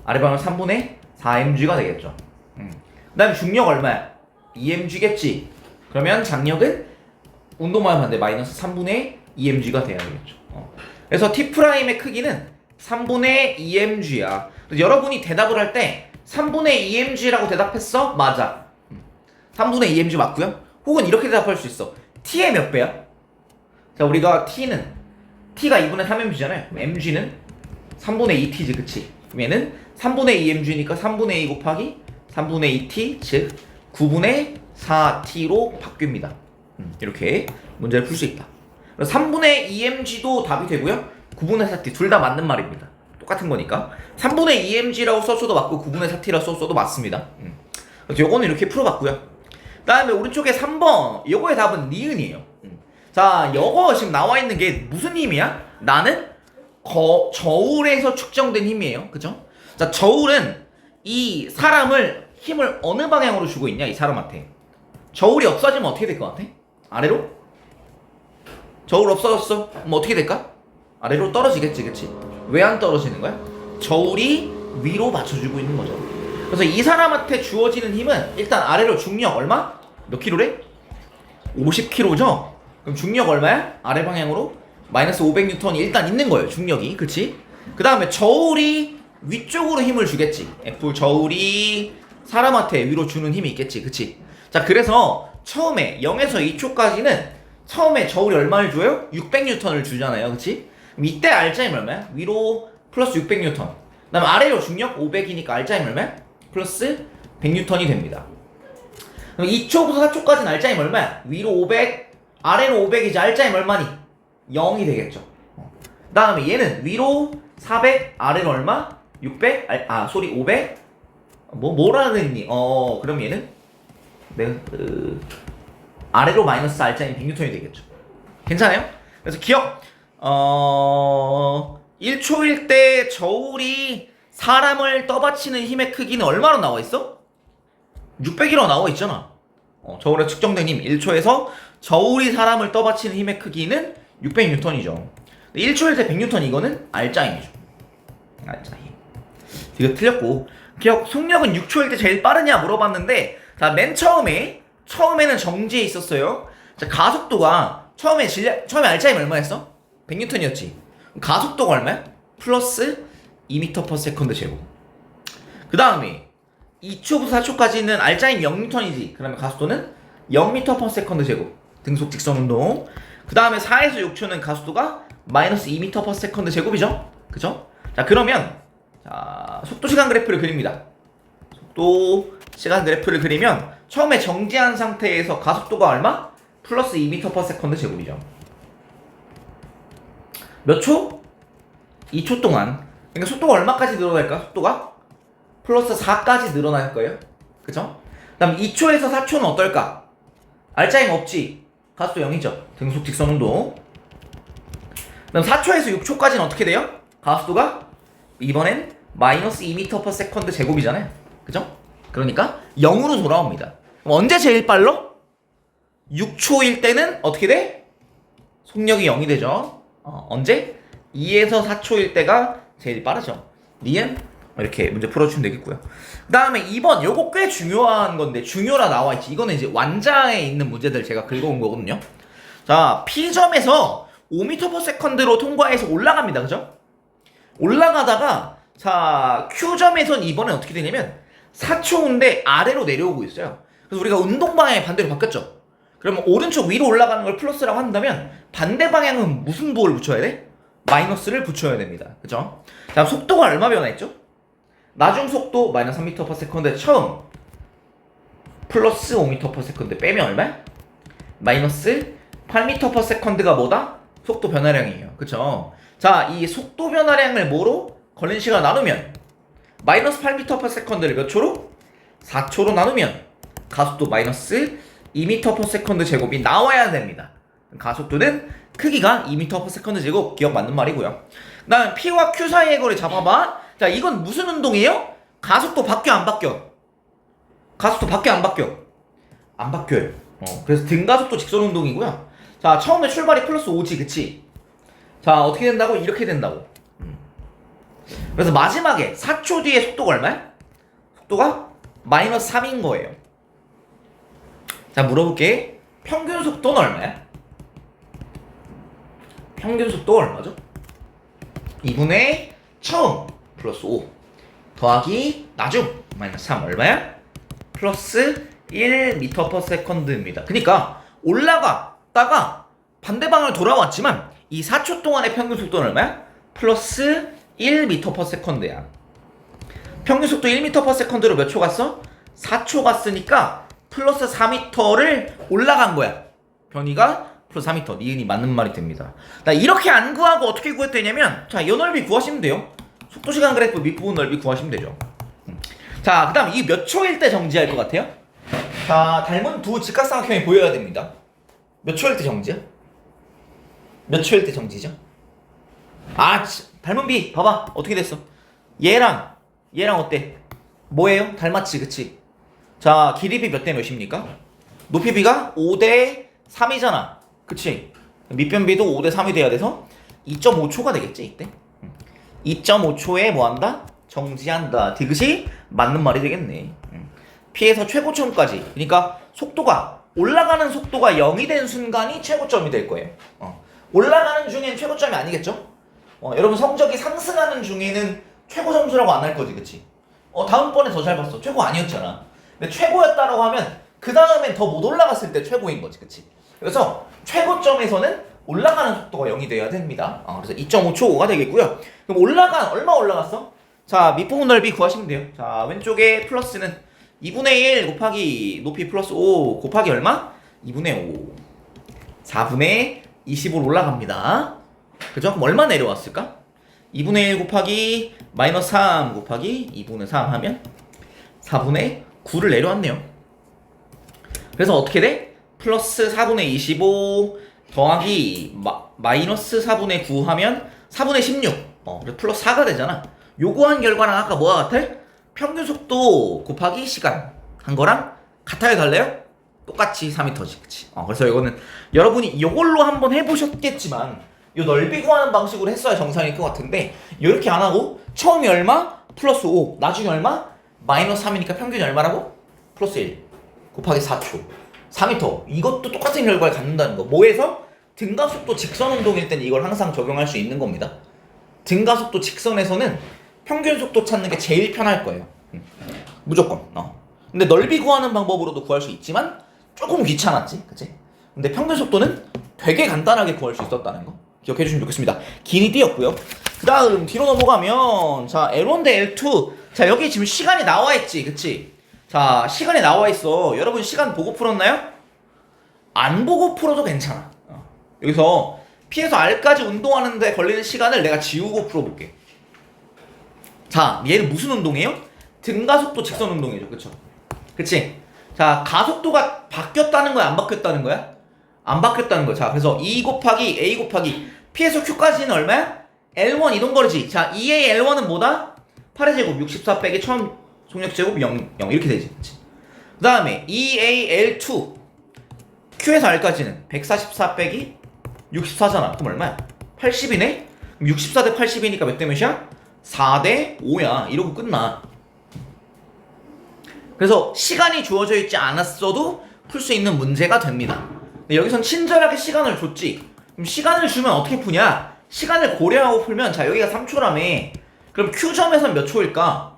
아래방향 3분의 4mg가 되겠죠. 그 다음에 중력 얼마야? 2mg겠지. 그러면 장력은 운동방향 반대 마이너스 3분의 2mg가 돼야 되겠죠. 그래서 T'의 크기는 3분의 2mg야. 그래서 여러분이 대답을 할 때 3분의 2mg라고 대답했어? 맞아. 3분의 2mg 맞고요. 혹은 이렇게 대답할 수 있어. T의 몇 배야? 자 우리가 T가 2분의 3mg잖아요. mg는 3분의 2t지, 그치? 그럼 얘는 3분의 2mg니까 3분의 2 곱하기 3분의 2t, 즉 9분의 4t로 바뀝니다. 이렇게 문제를 풀 수 있다. 3분의 2mg도 답이 되고요. 9분의 4t 둘 다 맞는 말입니다. 똑같은 거니까 3분의 2mg라고 써줘도 맞고 9분의 4t라고 써줘도 맞습니다. 그래서 요거는 이렇게 풀어봤고요. 그 다음에 오른쪽에 3번 요거의 답은 니은이에요. 자 요거 지금 나와있는 게 무슨 힘이야? 나는 저울에서 측정된 힘이에요. 그죠? 자, 저울은 이 사람을 힘을 어느 방향으로 주고 있냐, 이 사람한테. 저울이 없어지면 어떻게 될 것 같아? 아래로? 저울 없어졌어? 그럼 어떻게 될까? 아래로 떨어지겠지, 그치? 왜 안 떨어지는 거야? 저울이 위로 맞춰주고 있는 거죠. 그래서 이 사람한테 주어지는 힘은 일단 아래로 중력 얼마? 몇 킬로래? 50kg죠? 그럼 중력 얼마야? 아래 방향으로? 마이너스 500N이 일단 있는 거예요, 중력이. 그치? 그 다음에 저울이 위쪽으로 힘을 주겠지. F 저울이 사람한테 위로 주는 힘이 있겠지. 그치? 자, 그래서 처음에 0에서 2초까지는 처음에 저울이 얼마를 줘요? 600N을 주잖아요. 그치? 그럼 이때 알짜임 얼마야? 위로 플러스 600N. 그 다음에 아래로 중력 500이니까 알짜임 얼마야? 플러스 100N이 됩니다. 그럼 2초부터 4초까지는 알짜임 얼마야? 위로 500, 아래로 500이지. 알짜임 얼마니? 0이 되겠죠. 그 다음에 얘는 위로 400, 아래로 얼마? 600, 500? 뭐라 그랬니? 그럼 얘는 아래로 마이너스 알짜임 100N이 되겠죠. 괜찮아요? 그래서 기억, 1초일 때 저울이 사람을 떠받치는 힘의 크기는 얼마로 나와 있어? 600이라고 나와 있잖아. 저울에 측정된 힘 1초에서 저울이 사람을 떠받치는 힘의 크기는 600N이죠. 1초일 때 100N 이거는 알짜임이죠. 알짜임. 이거 틀렸고, 기억, 속력은 6초일 때 제일 빠르냐 물어봤는데, 자, 맨 처음에는 정지해 있었어요. 자, 가속도가 처음에 알짜임 얼마였어? 100N이었지. 가속도가 얼마야? 플러스 2m/s 제곱. 그 다음에 2초부터 4초까지는 알짜임 0N이지. 그러면 가속도는 0m/s 제곱. 등속 직선 운동. 그 다음에 4에서 6초는 가속도가 마이너스 2m/s 제곱이죠. 그죠? 자, 그러면 자, 속도 시간 그래프를 그립니다. 속도 시간 그래프를 그리면 처음에 정지한 상태에서 가속도가 얼마? 플러스 2m/s 제곱이죠. 몇 초? 2초 동안. 그러니까 속도가 얼마까지 늘어날까? 속도가 플러스 4까지 늘어날 거예요. 그죠? 그 다음 2초에서 4초는 어떨까? 알짜임 없지? 가속도 0이죠. 등속 직선 운동. 그 다음 4초에서 6초까지는 어떻게 돼요? 가속도가 이번엔 마이너스 2m/s 제곱이잖아요. 그죠? 그러니까 0으로 돌아옵니다. 그럼 언제 제일 빨라? 6초일 때는 어떻게 돼? 속력이 0이 되죠. 언제? 2에서 4초일 때가 제일 빠르죠. 니은 이렇게 문제 풀어주시면 되겠고요. 그 다음에 2번 요거 꽤 중요한 건데, 중요라 나와있지. 이거는 이제 완자에 있는 문제들 제가 긁어온 거거든요. 자, P점에서 5m/s로 통과해서 올라갑니다. 그죠? 올라가다가 자, Q점에선 이번엔 어떻게 되냐면 4초인데 아래로 내려오고 있어요. 그래서 우리가 운동 방향이 반대로 바뀌었죠. 그러면 오른쪽 위로 올라가는 걸 플러스라고 한다면 반대 방향은 무슨 부호를 붙여야 돼? 마이너스를 붙여야 됩니다. 그죠? 자, 속도가 얼마 변화했죠? 나중 속도 마이너스 3m/s 처음 플러스 5m/s 빼면 얼마야? 마이너스 8m/s가 뭐다? 속도 변화량이에요. 그쵸? 자, 이 속도 변화량을 뭐로? 걸린 시간 나누면 마이너스 8m/s를 몇 초로? 4초로 나누면 가속도 마이너스 2m/s 제곱이 나와야 됩니다. 가속도는 크기가 2m/s 제곱. 기억 맞는 말이고요. 그 다음 P와 Q 사이의 거리 잡아봐. 자, 이건 무슨 운동이에요? 가속도 바뀌어 안 바뀌어? 가속도 바뀌어 안 바뀌어? 안 바뀌어요. 그래서 등가속도 직선 운동이고요. 자, 처음에 출발이 플러스 5지, 그치? 자, 어떻게 된다고? 이렇게 된다고. 그래서 마지막에 4초 뒤에 속도가 얼마야? 속도가 마이너스 3인 거예요. 자, 물어볼게. 평균 속도는 얼마야? 평균 속도가 얼마죠? 2분의 처음 플러스 5 더하기 나중 마이너스 3 얼마야? 플러스 1m/s입니다. 그러니까 올라갔다가 반대 방향으로 돌아왔지만 이 4초 동안의 평균 속도는 얼마야? 플러스 1m/s야. 평균 속도 1m/s로 몇 초 갔어? 4초 갔으니까 플러스 4m를 올라간 거야. 변이가 플러스 4m. 니은이 맞는 말이 됩니다. 나 이렇게 안 구하고 어떻게 구했되냐면, 자, 요 넓이 구하시면 돼요. 속도 시간 그래프 밑부분 넓이 구하시면 되죠. 자, 그 다음 이 몇 초일 때 정지할 것 같아요? 자, 닮은 두 직각삼각형이 보여야 됩니다. 몇 초일 때 정지야? 몇 초일 때 정지죠? 닮은 B 봐봐 어떻게 됐어? 얘랑 어때? 뭐예요? 닮았지 그치? 자 길이 B 몇 대 몇입니까? 높이 B가 5대 3이잖아 그치? 밑변 B도 5대 3이 돼야 돼서 2.5초가 되겠지 이때 2.5초에 뭐한다? 정지한다 디귿이 맞는 말이 되겠네 P에서 최고점까지 그러니까 속도가 올라가는 속도가 0이 된 순간이 최고점이 될 거예요 올라가는 중엔 최고점이 아니겠죠? 여러분 성적이 상승하는 중에는 최고 점수라고 안 할 거지 그치? 다음번에 더 잘 봤어 최고 아니었잖아 근데 최고였다라고 하면 그 다음엔 더 못 올라갔을 때 최고인 거지 그치? 그래서 최고점에서는 올라가는 속도가 0이 돼야 됩니다 그래서 2.5초가 되겠고요 그럼 얼마 올라갔어? 자 밑부분 넓이 구하시면 돼요 자 왼쪽에 플러스는 2분의 1 곱하기 높이 플러스 5 곱하기 얼마? 2분의 5 4분의 25로 올라갑니다 그죠? 그럼 얼마 내려왔을까? 2분의 1 곱하기 마이너스 3 곱하기 2분의 3 하면 4분의 9를 내려왔네요 그래서 어떻게 돼? 플러스 4분의 25 더하기 마이너스 4분의 9 하면 4분의 16 그래서 플러스 4가 되잖아 요구한 결과랑 아까 뭐가 같아? 평균 속도 곱하기 시간 한 거랑 같아요 달라요? 똑같이 4m지 그치? 그래서 이거는 여러분이 이걸로 한번 해보셨겠지만 요 넓이 구하는 방식으로 했어야 정상일 것 같은데 이렇게 안 하고 처음이 얼마? 플러스 5 나중에 얼마? 마이너스 3이니까 평균이 얼마라고? 플러스 1 곱하기 4초 4m 이것도 똑같은 결과를 갖는다는 거 뭐에서? 등가속도 직선 운동일 땐 이걸 항상 적용할 수 있는 겁니다 등가속도 직선에서는 평균 속도 찾는 게 제일 편할 거예요 무조건 근데 넓이 구하는 방법으로도 구할 수 있지만 조금 귀찮았지 그치? 근데 평균 속도는 되게 간단하게 구할 수 있었다는 거 기억해 주시면 좋겠습니다 길이 띄었고요 그 다음 뒤로 넘어가면 자 L1 대 L2 자 여기 지금 시간이 나와 있지 그치? 자 시간이 나와 있어 여러분 시간 보고 풀었나요? 안 보고 풀어도 괜찮아 여기서 P에서 R까지 운동하는데 걸리는 시간을 내가 지우고 풀어볼게 자 얘는 무슨 운동이에요? 등가속도 직선 운동이죠 그쵸? 그치? 자 가속도가 바뀌었다는 거야 안 바뀌었다는 거야? 안 바뀌었다는 거야 자 그래서 E 곱하기 A 곱하기 P에서 Q까지는 얼마야? L1 이동거리지 자 EA L1은 뭐다? 8의 제곱 64 빼기 처음 속력제곱 0 이렇게 되지 그 다음에 EA L2 Q에서 R까지는 144 빼기 64잖아 그럼 얼마야? 80이네? 그럼 64 대 80이니까 몇 대 몇이야? 4 대 5야 이러고 끝나 그래서 시간이 주어져 있지 않았어도 풀 수 있는 문제가 됩니다 근데 여기선 친절하게 시간을 줬지 그럼 시간을 주면 어떻게 푸냐 시간을 고려하고 풀면 자 여기가 3초라며 그럼 Q점에선 몇 초일까?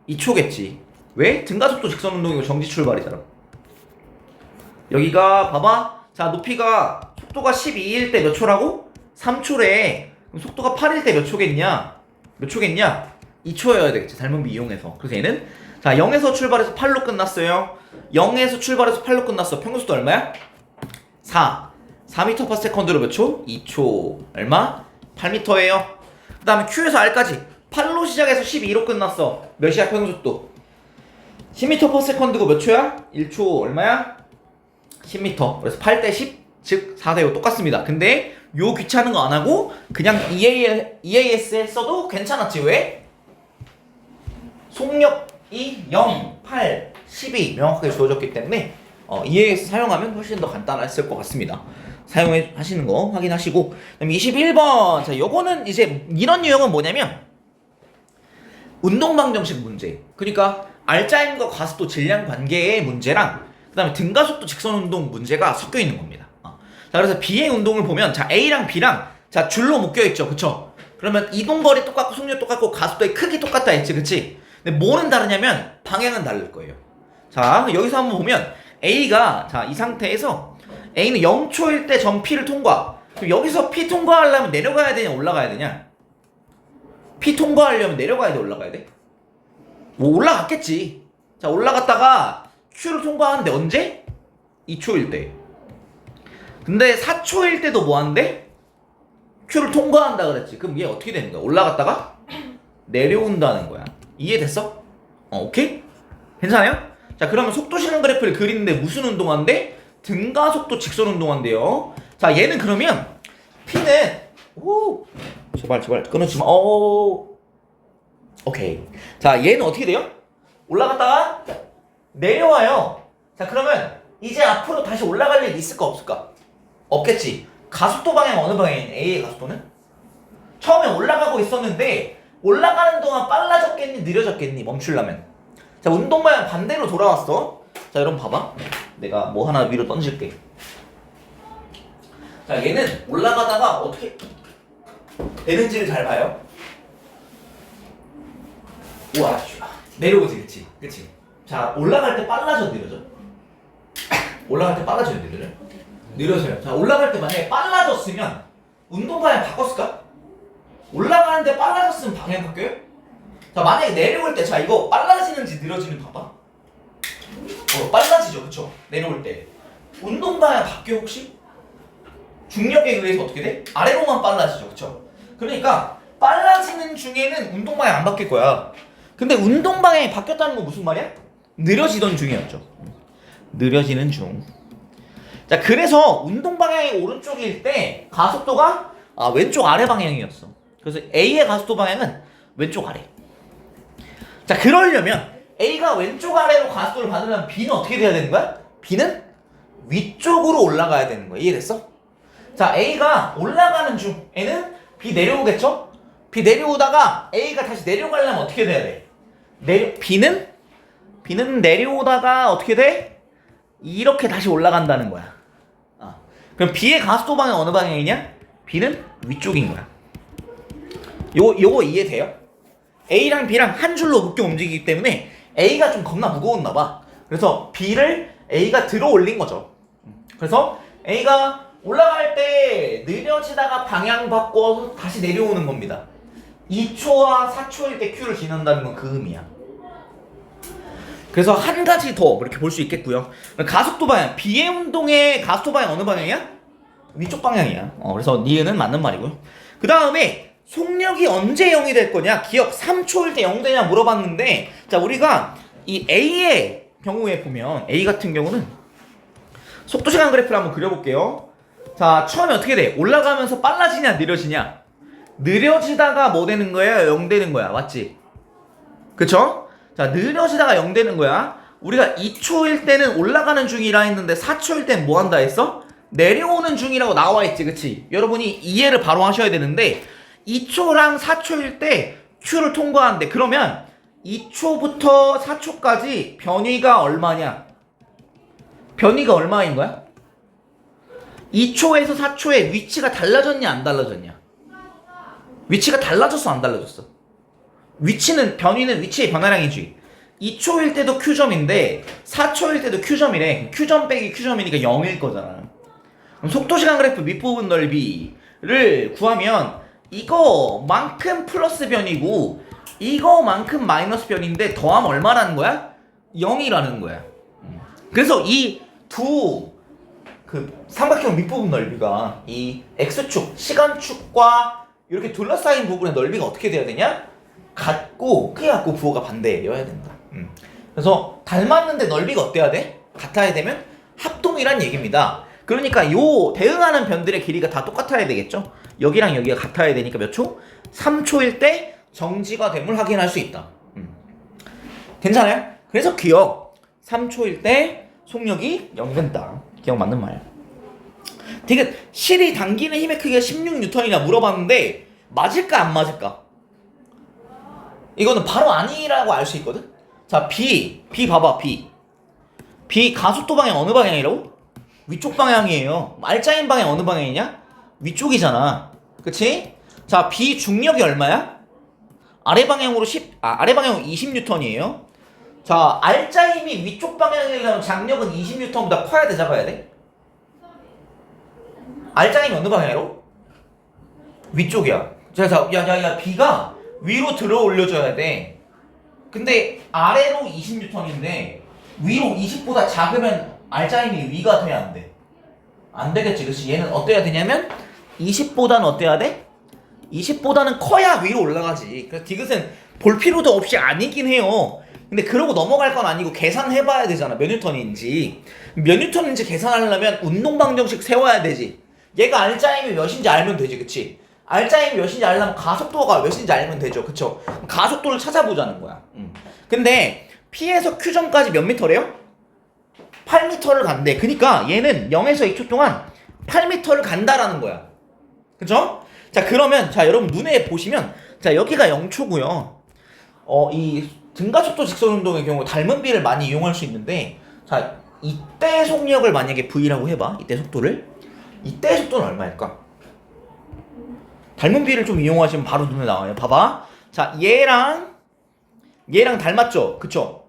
2초겠지 왜? 등가속도 직선 운동이고 정지 출발이잖아 여기가 봐봐 자 높이가 속도가 12일 때 몇 초라고? 3초래 그럼 속도가 8일 때 몇 초겠냐? 몇 초겠냐? 2초여야 되겠지 닮은 비 이용해서 그래서 얘는 자 0에서 출발해서 8로 끝났어요 0에서 출발해서 8로 끝났어 평균 속도 얼마야? 4m/s로 몇 초? 2초 얼마? 8m예요 그 다음에 Q에서 R까지 8로 시작해서 12로 끝났어 몇이야 평균 속도? 10m/s고 몇 초야? 1초 얼마야? 10m 그래서 8대 10 즉 4대 5 똑같습니다 근데 요 귀찮은 거 안 하고 그냥 EAS 했어도 괜찮았지 왜? 속력이 0, 8, 12 명확하게 주어졌기 때문에 EAS 사용하면 훨씬 더 간단했을 것 같습니다 사용해 하시는 거 확인하시고 그다음 21번 자 요거는 이제 이런 유형은 뭐냐면 운동방정식 문제 그러니까 R자임과 가속도 질량 관계의 문제랑 그 다음에 등가속도 직선운동 문제가 섞여 있는 겁니다 자 그래서 B의 운동을 보면 자 A랑 B랑 자 줄로 묶여있죠 그쵸? 그러면 이동거리 똑같고 속력 똑같고 가속도의 크기 똑같다 했지 그치? 근데 뭐는 다르냐면 방향은 다를 거예요 자 여기서 한번 보면 A가 자 이 상태에서 A는 0초일 때 점 P를 통과 그럼 여기서 P 통과하려면 내려가야 되냐 올라가야 되냐? P 통과하려면 내려가야 돼 올라가야 돼? 뭐 올라갔겠지 자 올라갔다가 Q를 통과하는데 언제? 2초일 때 근데 4초일 때도 뭐 하는데? Q를 통과한다 그랬지 그럼 얘 어떻게 되는 거야? 올라갔다가 내려온다는 거야 이해됐어? 오케이? 괜찮아요? 자 그러면 속도 시간 그래프를 그리는데 무슨 운동한대? 등가속도 직선 운동한대요 자 얘는 그러면 P는 제발 끊어지지 마. 오케이. 자, 얘는 어떻게 돼요? 올라갔다가 내려와요. 자, 그러면 이제 앞으로 다시 올라갈 일 있을까 없을까? 없겠지. 가속도 방향 어느 방향이니? A의 가속도는? 처음에 올라가고 있었는데 올라가는 동안 빨라졌겠니? 느려졌겠니? 멈추려면. 자, 운동 방향 반대로 돌아왔어. 자, 여러분 봐봐. 내가 뭐 하나 위로 던질게. 자, 얘는 올라가다가 어떻게 되는지를 잘 봐요. 우와, 내려오지, 그치? 자, 올라갈 때 빨라져, 느려져? 올라갈 때 빨라져요, 느려져? 느려져요. 자, 올라갈 때 만약에 빨라졌으면 운동 방향 바꿨을까? 올라가는데 빨라졌으면 방향 바뀌어요? 자, 만약에 내려올 때, 자, 이거 빨라지는지 느려지는 봐봐. 빨라지죠, 그쵸? 내려올 때. 운동 방향 바뀌어, 혹시? 중력에 의해서 어떻게 돼? 아래로만 빨라지죠, 그쵸? 그러니까 빨라지는 중에는 운동 방향 안 바뀔 거야. 근데 운동 방향이 바뀌었다는 건 무슨 말이야? 느려지던 중이었죠. 느려지는 중. 자, 그래서 운동 방향이 오른쪽일 때 가속도가 왼쪽 아래 방향이었어. 그래서 A의 가속도 방향은 왼쪽 아래. 자, 그러려면 A가 왼쪽 아래로 가속도를 받으려면 B는 어떻게 돼야 되는 거야? B는 위쪽으로 올라가야 되는 거야. 이해됐어? 자, A가 올라가는 중에는 B 내려오겠죠? B 내려오다가 A가 다시 내려가려면 어떻게 돼야 돼? B는 내려오다가 어떻게 돼? 이렇게 다시 올라간다는 거야. 그럼 B의 가속도 방향 어느 방향이냐? B는 위쪽인 거야. 요거 이해돼요? A랑 B랑 한 줄로 묶여 움직이기 때문에 A가 좀 겁나 무거웠나 봐. 그래서 B를 A가 들어 올린 거죠. 그래서 A가 올라갈 때 느려지다가 방향 바꿔서 다시 내려오는 겁니다. 2초와 4초일 때 Q를 지난다는 건 그 의미야. 그래서 한 가지 더 이렇게 볼 수 있겠고요. 가속도 방향, B의 운동의 가속도 방향 어느 방향이야? 위쪽 방향이야. 그래서 니은은 맞는 말이고요. 그 다음에 속력이 언제 0이 될 거냐? 기억 3초일 때 0 되냐 물어봤는데, 자, 우리가 이 A의 경우에 보면 A 같은 경우는 속도 시간 그래프를 한번 그려볼게요. 자, 처음에 어떻게 돼? 올라가면서 빨라지냐 느려지냐? 느려지다가 뭐 되는 거야? 0 되는 거야. 맞지? 그쵸? 자, 느려지다가 0 되는 거야. 우리가 2초일 때는 올라가는 중이라 했는데 4초일 땐 뭐 한다 했어? 내려오는 중이라고 나와 있지, 그치? 여러분이 이해를 바로 하셔야 되는데 2초랑 4초일 때 Q를 통과하는데, 그러면 2초부터 4초까지 변위가 얼마냐? 변위가 얼마인 거야? 2초에서 4초에 위치가 달라졌냐 안 달라졌냐? 위치가 달라졌어 안 달라졌어? 변위는 위치의 변화량이지. 2초일 때도 Q점인데 4초일 때도 Q점이래. Q점 빼기 Q점이니까 0일 거잖아. 그럼 속도시간 그래프 밑부분 넓이를 구하면 이거만큼 플러스 변이고 이거만큼 마이너스 변인데 더하면 얼마라는 거야? 0이라는 거야. 그래서 이 두 삼각형 밑부분 넓이가 이 X축, 시간축과 이렇게 둘러싸인 부분의 넓이가 어떻게 돼야 되냐? 같고, 크게 같고 부호가 반대여야 된다. 그래서 닮았는데 넓이가 어때야 돼? 같아야 되면 합동이란 얘기입니다. 그러니까 요 대응하는 변들의 길이가 다 똑같아야 되겠죠? 여기랑 여기가 같아야 되니까 몇 초? 3초일 때 정지가 됨을 확인할 수 있다. 괜찮아요? 그래서 기억 3초일 때 속력이 0 된다. 기억 맞는 말. 되게 실이 당기는 힘의 크기가 16N이나 물어봤는데 맞을까 안 맞을까? 이거는 바로 아니라고 알 수 있거든? 자, B 봐봐. B 가속도 방향 어느 방향이라고? 위쪽 방향이에요. 알짜인 방향 어느 방향이냐? 위쪽이잖아. 그치? 자, B 중력이 얼마야? 아래 방향으로 20N이에요. 자, 알짜 힘이 위쪽 방향이려면 장력은 20N보다 커야 돼, 작아야 돼? 알짜 힘이 어느 방향으로? 위쪽이야. 야, B가 위로 들어 올려줘야 돼. 근데 아래로 20N인데 위로 20보다 작으면 알짜 힘이 위가 돼야 안 돼. 안 되겠지, 그치? 얘는 어때야 되냐면 20보다는 어때야 돼? 20보다는 커야 위로 올라가지. 그래서 디귿은 볼 필요도 없이 아니긴 해요. 근데 그러고 넘어갈 건 아니고 계산해봐야 되잖아. 몇 뉴턴인지 계산하려면 운동 방정식 세워야 되지. 얘가 알짜 힘이 몇인지 알면 되지, 그치? R자임이 몇인지 알려면 가속도가 몇인지 알면 되죠. 그쵸? 가속도를 찾아보자는 거야. 근데 P에서 Q점까지 몇 미터래요? 8m를 간대. 그니까 얘는 0에서 2초 동안 8m를 간다라는 거야. 그쵸? 자, 그러면 자 여러분 눈에 보시면 자 여기가 0초고요. 이 등가속도 직선운동의 경우 닮은 비를 많이 이용할 수 있는데 자 이때 속력을 만약에 V라고 해봐. 이때 속도를. 이때 속도는 얼마일까? 닮은 비를 좀 이용하시면 바로 눈에 나와요. 봐봐. 자 얘랑 닮았죠? 그쵸?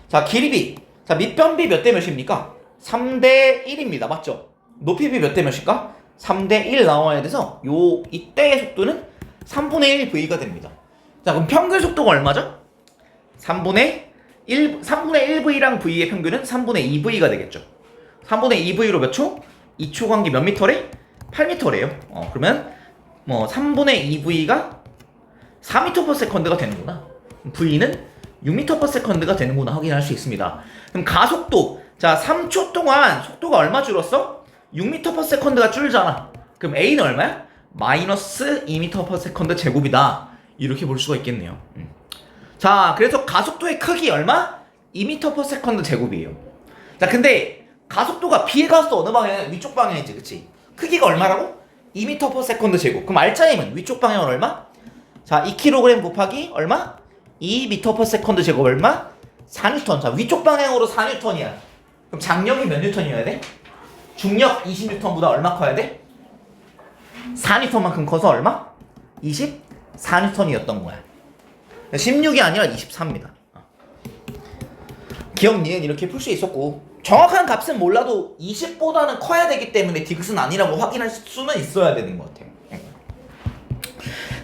자 길이비. 자 밑변비 몇 대 몇입니까? 3대 1입니다. 맞죠? 높이비 몇 대 몇일까? 3대 1 나와야 돼서 이때의 속도는 3분의 1 V가 됩니다. 자 그럼 평균 속도가 얼마죠? 3분의 1V랑 V의 평균은 3분의 2V가 되겠죠. 3분의 2V로 몇 초? 2초 관계 몇 미터래? 8m래요. 그러면 뭐 3분의 2V가 4m/s가 되는구나. V는 6m/s가 되는구나 확인할 수 있습니다. 그럼 가속도 자 3초 동안 속도가 얼마 줄었어? 6m/s가 줄잖아. 그럼 A는 얼마야? 마이너스 2m/s 제곱이다. 이렇게 볼 수가 있겠네요. 자 그래서 가속도의 크기 얼마? 2m/s 제곱이에요. 자 근데 가속도가 B의 가속도 어느 방향이야? 위쪽 방향이지 그치? 크기가 얼마라고? 2m/s 제곱. 그럼 R자임은 위쪽 방향은 얼마? 자 2kg 곱하기 얼마? 2m/s 제곱 얼마? 4N. 자 위쪽 방향으로 4N이야. 그럼 장력이 몇 N이어야 돼? 중력 20N보다 얼마 커야 돼? 4N만큼 커서 얼마? 24N이었던 거야. 16이 아니라 24입니다. 기억 니은 이렇게 풀 수 있었고 정확한 값은 몰라도 20보다는 커야 되기 때문에 디귿은 아니라고 확인할 수는 있어야 되는 것 같아요.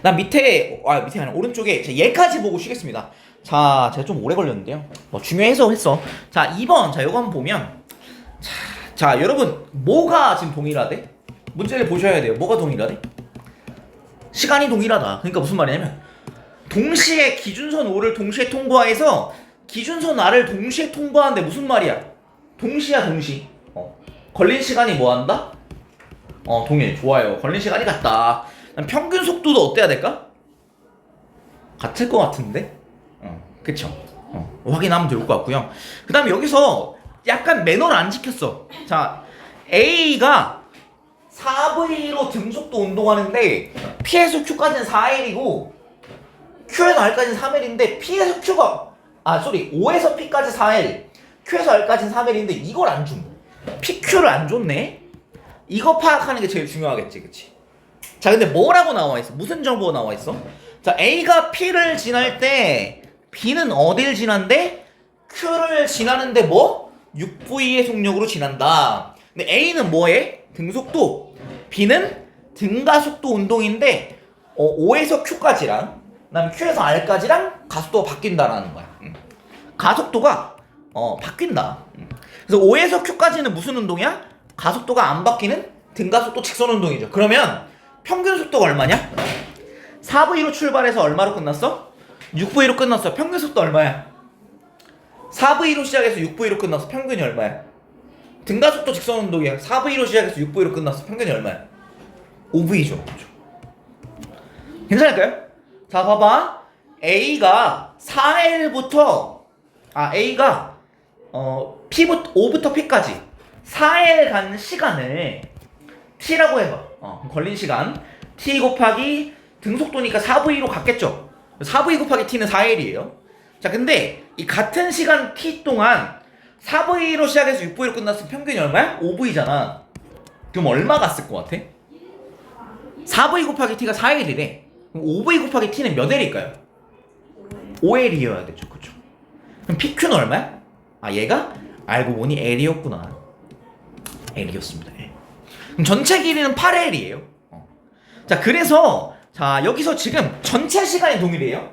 난 밑에 아니라 오른쪽에 얘까지 보고 쉬겠습니다. 자 제가 좀 오래 걸렸는데요. 뭐 중요해서 했어. 자 2번 자 요거 한번 보면 자 여러분 뭐가 지금 동일하대? 문제를 보셔야 돼요. 뭐가 동일하대? 시간이 동일하다. 그러니까 무슨 말이냐면 동시에 기준선 O를 동시에 통과해서 기준선 R을 동시에 통과하는데 무슨 말이야? 동시야 동시. 걸린 시간이 뭐한다? 동일. 좋아요. 걸린 시간이 같다. 평균 속도도 어때야 될까? 같을 것 같은데? 그쵸? 확인하면 좋을 것 같고요. 그 다음에 여기서 약간 매너를 안 지켰어. 자 A가 4V로 등속도 운동하는데 P에서 Q까지는 4L이고 Q에서 R까지는 3L인데 P에서 Q가 O에서 P까지 4L Q에서 R까지는 3L인데 이걸 안 줌. PQ를 안 줬네? 이거 파악하는 게 제일 중요하겠지 그치? 자 근데 뭐라고 나와있어? 무슨 정보가 나와있어? 자 A가 P를 지날 때 B는 어딜 지난대? Q를 지나는데 뭐? 6V의 속력으로 지난다. 근데 A는 뭐해? 등속도. B는 등가속도 운동인데 O에서 Q까지랑 그다음에 Q에서 R까지랑 가속도가 바뀐다라는 거야. 가속도가 바뀐다. 그래서 O에서 Q까지는 무슨 운동이야? 가속도가 안 바뀌는 등가속도 직선 운동이죠. 그러면 평균 속도가 얼마냐? 4V로 출발해서 얼마로 끝났어? 6V로 끝났어. 평균 속도 얼마야? 4V로 시작해서 6V로 끝났어. 평균이 얼마야? 등가속도 직선 운동이야. 4V로 시작해서 6V로 끝났어. 평균이 얼마야? 5V죠. 괜찮을까요? 자 봐봐. A가 4L부터 A가 O부터 P까지 4L 가는 시간을 T라고 해봐. 걸린 시간 T 곱하기 등속도니까 4V로 갔겠죠. 4V 곱하기 T는 4L이에요. 자 근데 이 같은 시간 T 동안 4V로 시작해서 6V로 끝났으면 평균이 얼마야? 5V잖아. 그럼 얼마 갔을 것 같아? 4V 곱하기 T가 4L이래. 그럼 5V 곱하기 T는 몇 L일까요? 5L이어야 되죠. 그쵸? 그럼 PQ는 얼마야? 얘가? 알고 보니 L이었구나. L이었습니다. 그럼 전체 길이는 8L이에요. 자 그래서 자 여기서 지금 전체 시간이 동일해요.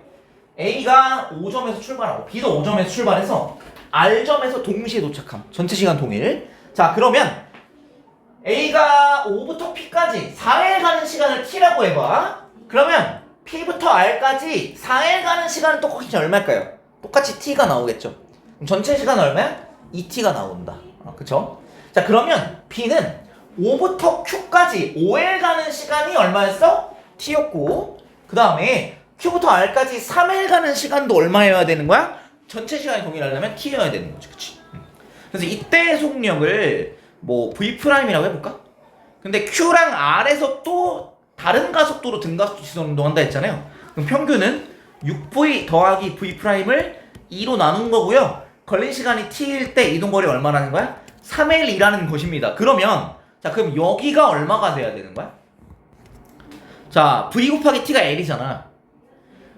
A가 5점에서 출발하고 B도 5점에서 출발해서 R점에서 동시에 도착함. 전체 시간 동일. 자 그러면 A가 5부터 P까지 4L 가는 시간을 T라고 해봐. 그러면 P부터 R까지 4L 가는 시간은 똑같이 얼마일까요? 똑같이 T가 나오겠죠. 그럼 전체 시간은 얼마야? 2T가 나온다. 그쵸? 자 그러면 B는 5부터 Q까지 5L 가는 시간이 얼마였어? t였고 그 다음에 q부터 r까지 3일 가는 시간도 얼마여야 되는 거야? 전체 시간이 동일하려면 t여야 되는 거지, 그치? 그래서 이때 속력을 뭐 v'이라고 해볼까? 근데 q랑 r에서 또 다른 가속도로 등가속도 지속 운동한다 했잖아요. 그럼 평균은 6v 더하기 v'을 2로 나눈 거고요. 걸린 시간이 t일 때 이동거리 얼마라는 거야? 3L이라는 것입니다. 그러면 자 그럼 여기가 얼마가 돼야 되는 거야? 자 v 곱하기 t가 L이잖아.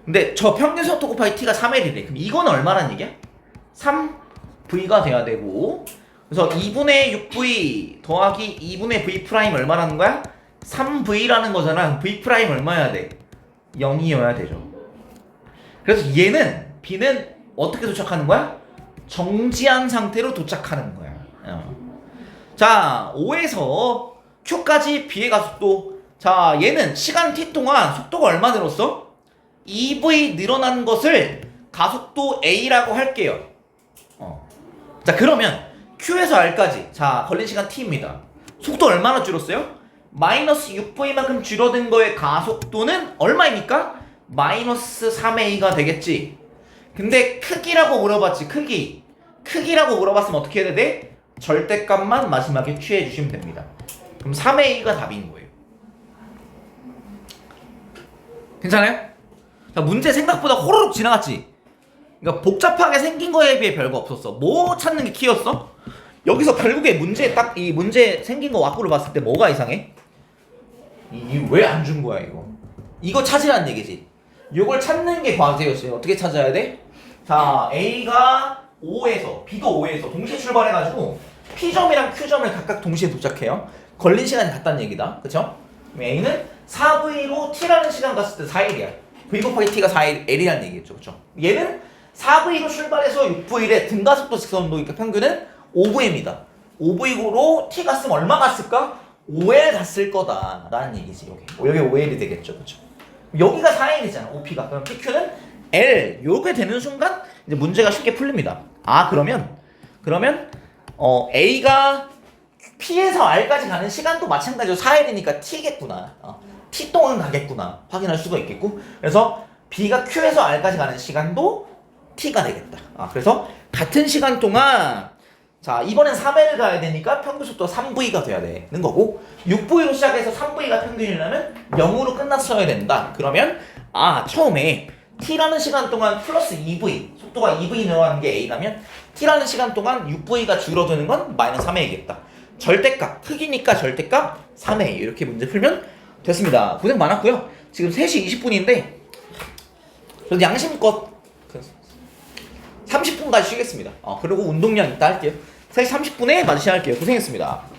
근데 저 평균 속도 곱하기 t가 3L이래. 그럼 이건 얼마란 얘기야? 3v가 돼야 되고 그래서 2분의 6v 더하기 2분의 v' 얼마라는 거야? 3v라는 거잖아. v' 얼마여야 돼? 0이어야 되죠. 그래서 얘는 b는 어떻게 도착하는 거야? 정지한 상태로 도착하는 거야. 자 5에서 q까지 b의 가속도. 자 얘는 시간 t 동안 속도가 얼마 늘었어? 2v 늘어난 것을 가속도 a라고 할게요. 자 그러면 q에서 r까지 자 걸린 시간 t입니다. 속도 얼마나 줄었어요? 마이너스 6v만큼 줄어든 거의 가속도는 얼마입니까? 마이너스 3a가 되겠지. 근데 크기라고 물어봤지. 크기라고 물어봤으면 어떻게 해야 돼? 절대값만 마지막에 취해 주시면 됩니다. 그럼 3a가 답인 거예요. 괜찮아요? 자, 문제 생각보다 호로록 지나갔지? 그러니까 복잡하게 생긴 거에 비해 별거 없었어. 뭐 찾는 게 키였어? 여기서 결국에 문제 딱 이 문제 생긴 거 왁구를 봤을 때 뭐가 이상해? 이 왜 안 준 거야 이거? 이거 찾으라는 얘기지. 이걸 찾는 게 과제였어요. 어떻게 찾아야 돼? 자 A가 5에서 B도 5에서 동시에 출발해가지고 P점이랑 Q점을 각각 동시에 도착해요. 걸린 시간이 같다는 얘기다. 그쵸? A는 4V로 T라는 시간 갔을 때 4일이야. V 곱하기 T가 4일 L이라는 얘기겠죠. 그쵸? 얘는 4V로 출발해서 6V에 등가속도 직선운동이니까 평균은 5V입니다. 5V로 T 갔으면 얼마 갔을까? 5L 갔을 거다 라는 얘기지. 여기 5L이 되겠죠. 그쵸? 여기가 4L이잖아. OP가. 그럼 PQ는 L 요게 되는 순간 이제 문제가 쉽게 풀립니다. 아 그러면 A가 P에서 R까지 가는 시간도 마찬가지로 4L이니까 T겠구나. T 동안 가겠구나 확인할 수가 있겠고 그래서 B가 Q에서 R까지 가는 시간도 T가 되겠다. 그래서 같은 시간 동안 자 이번엔 3L 가야 되니까 평균 속도가 3V가 돼야 되는 거고 6V로 시작해서 3V가 평균이라면 0으로 끝났어야 된다. 그러면 처음에 T라는 시간 동안 플러스 2V 속도가 2V 늘어나는 게 A라면 T라는 시간 동안 6V가 줄어드는 건 마이너스 3A겠다. 절대값 크기니까 절대값 3A 이렇게 문제 풀면 됐습니다. 고생 많았고요. 지금 3시 20분인데 저는 양심껏 30분까지 쉬겠습니다. 그리고 운동량 이따 할게요. 3시 30분에 마저 시작할게요. 고생했습니다.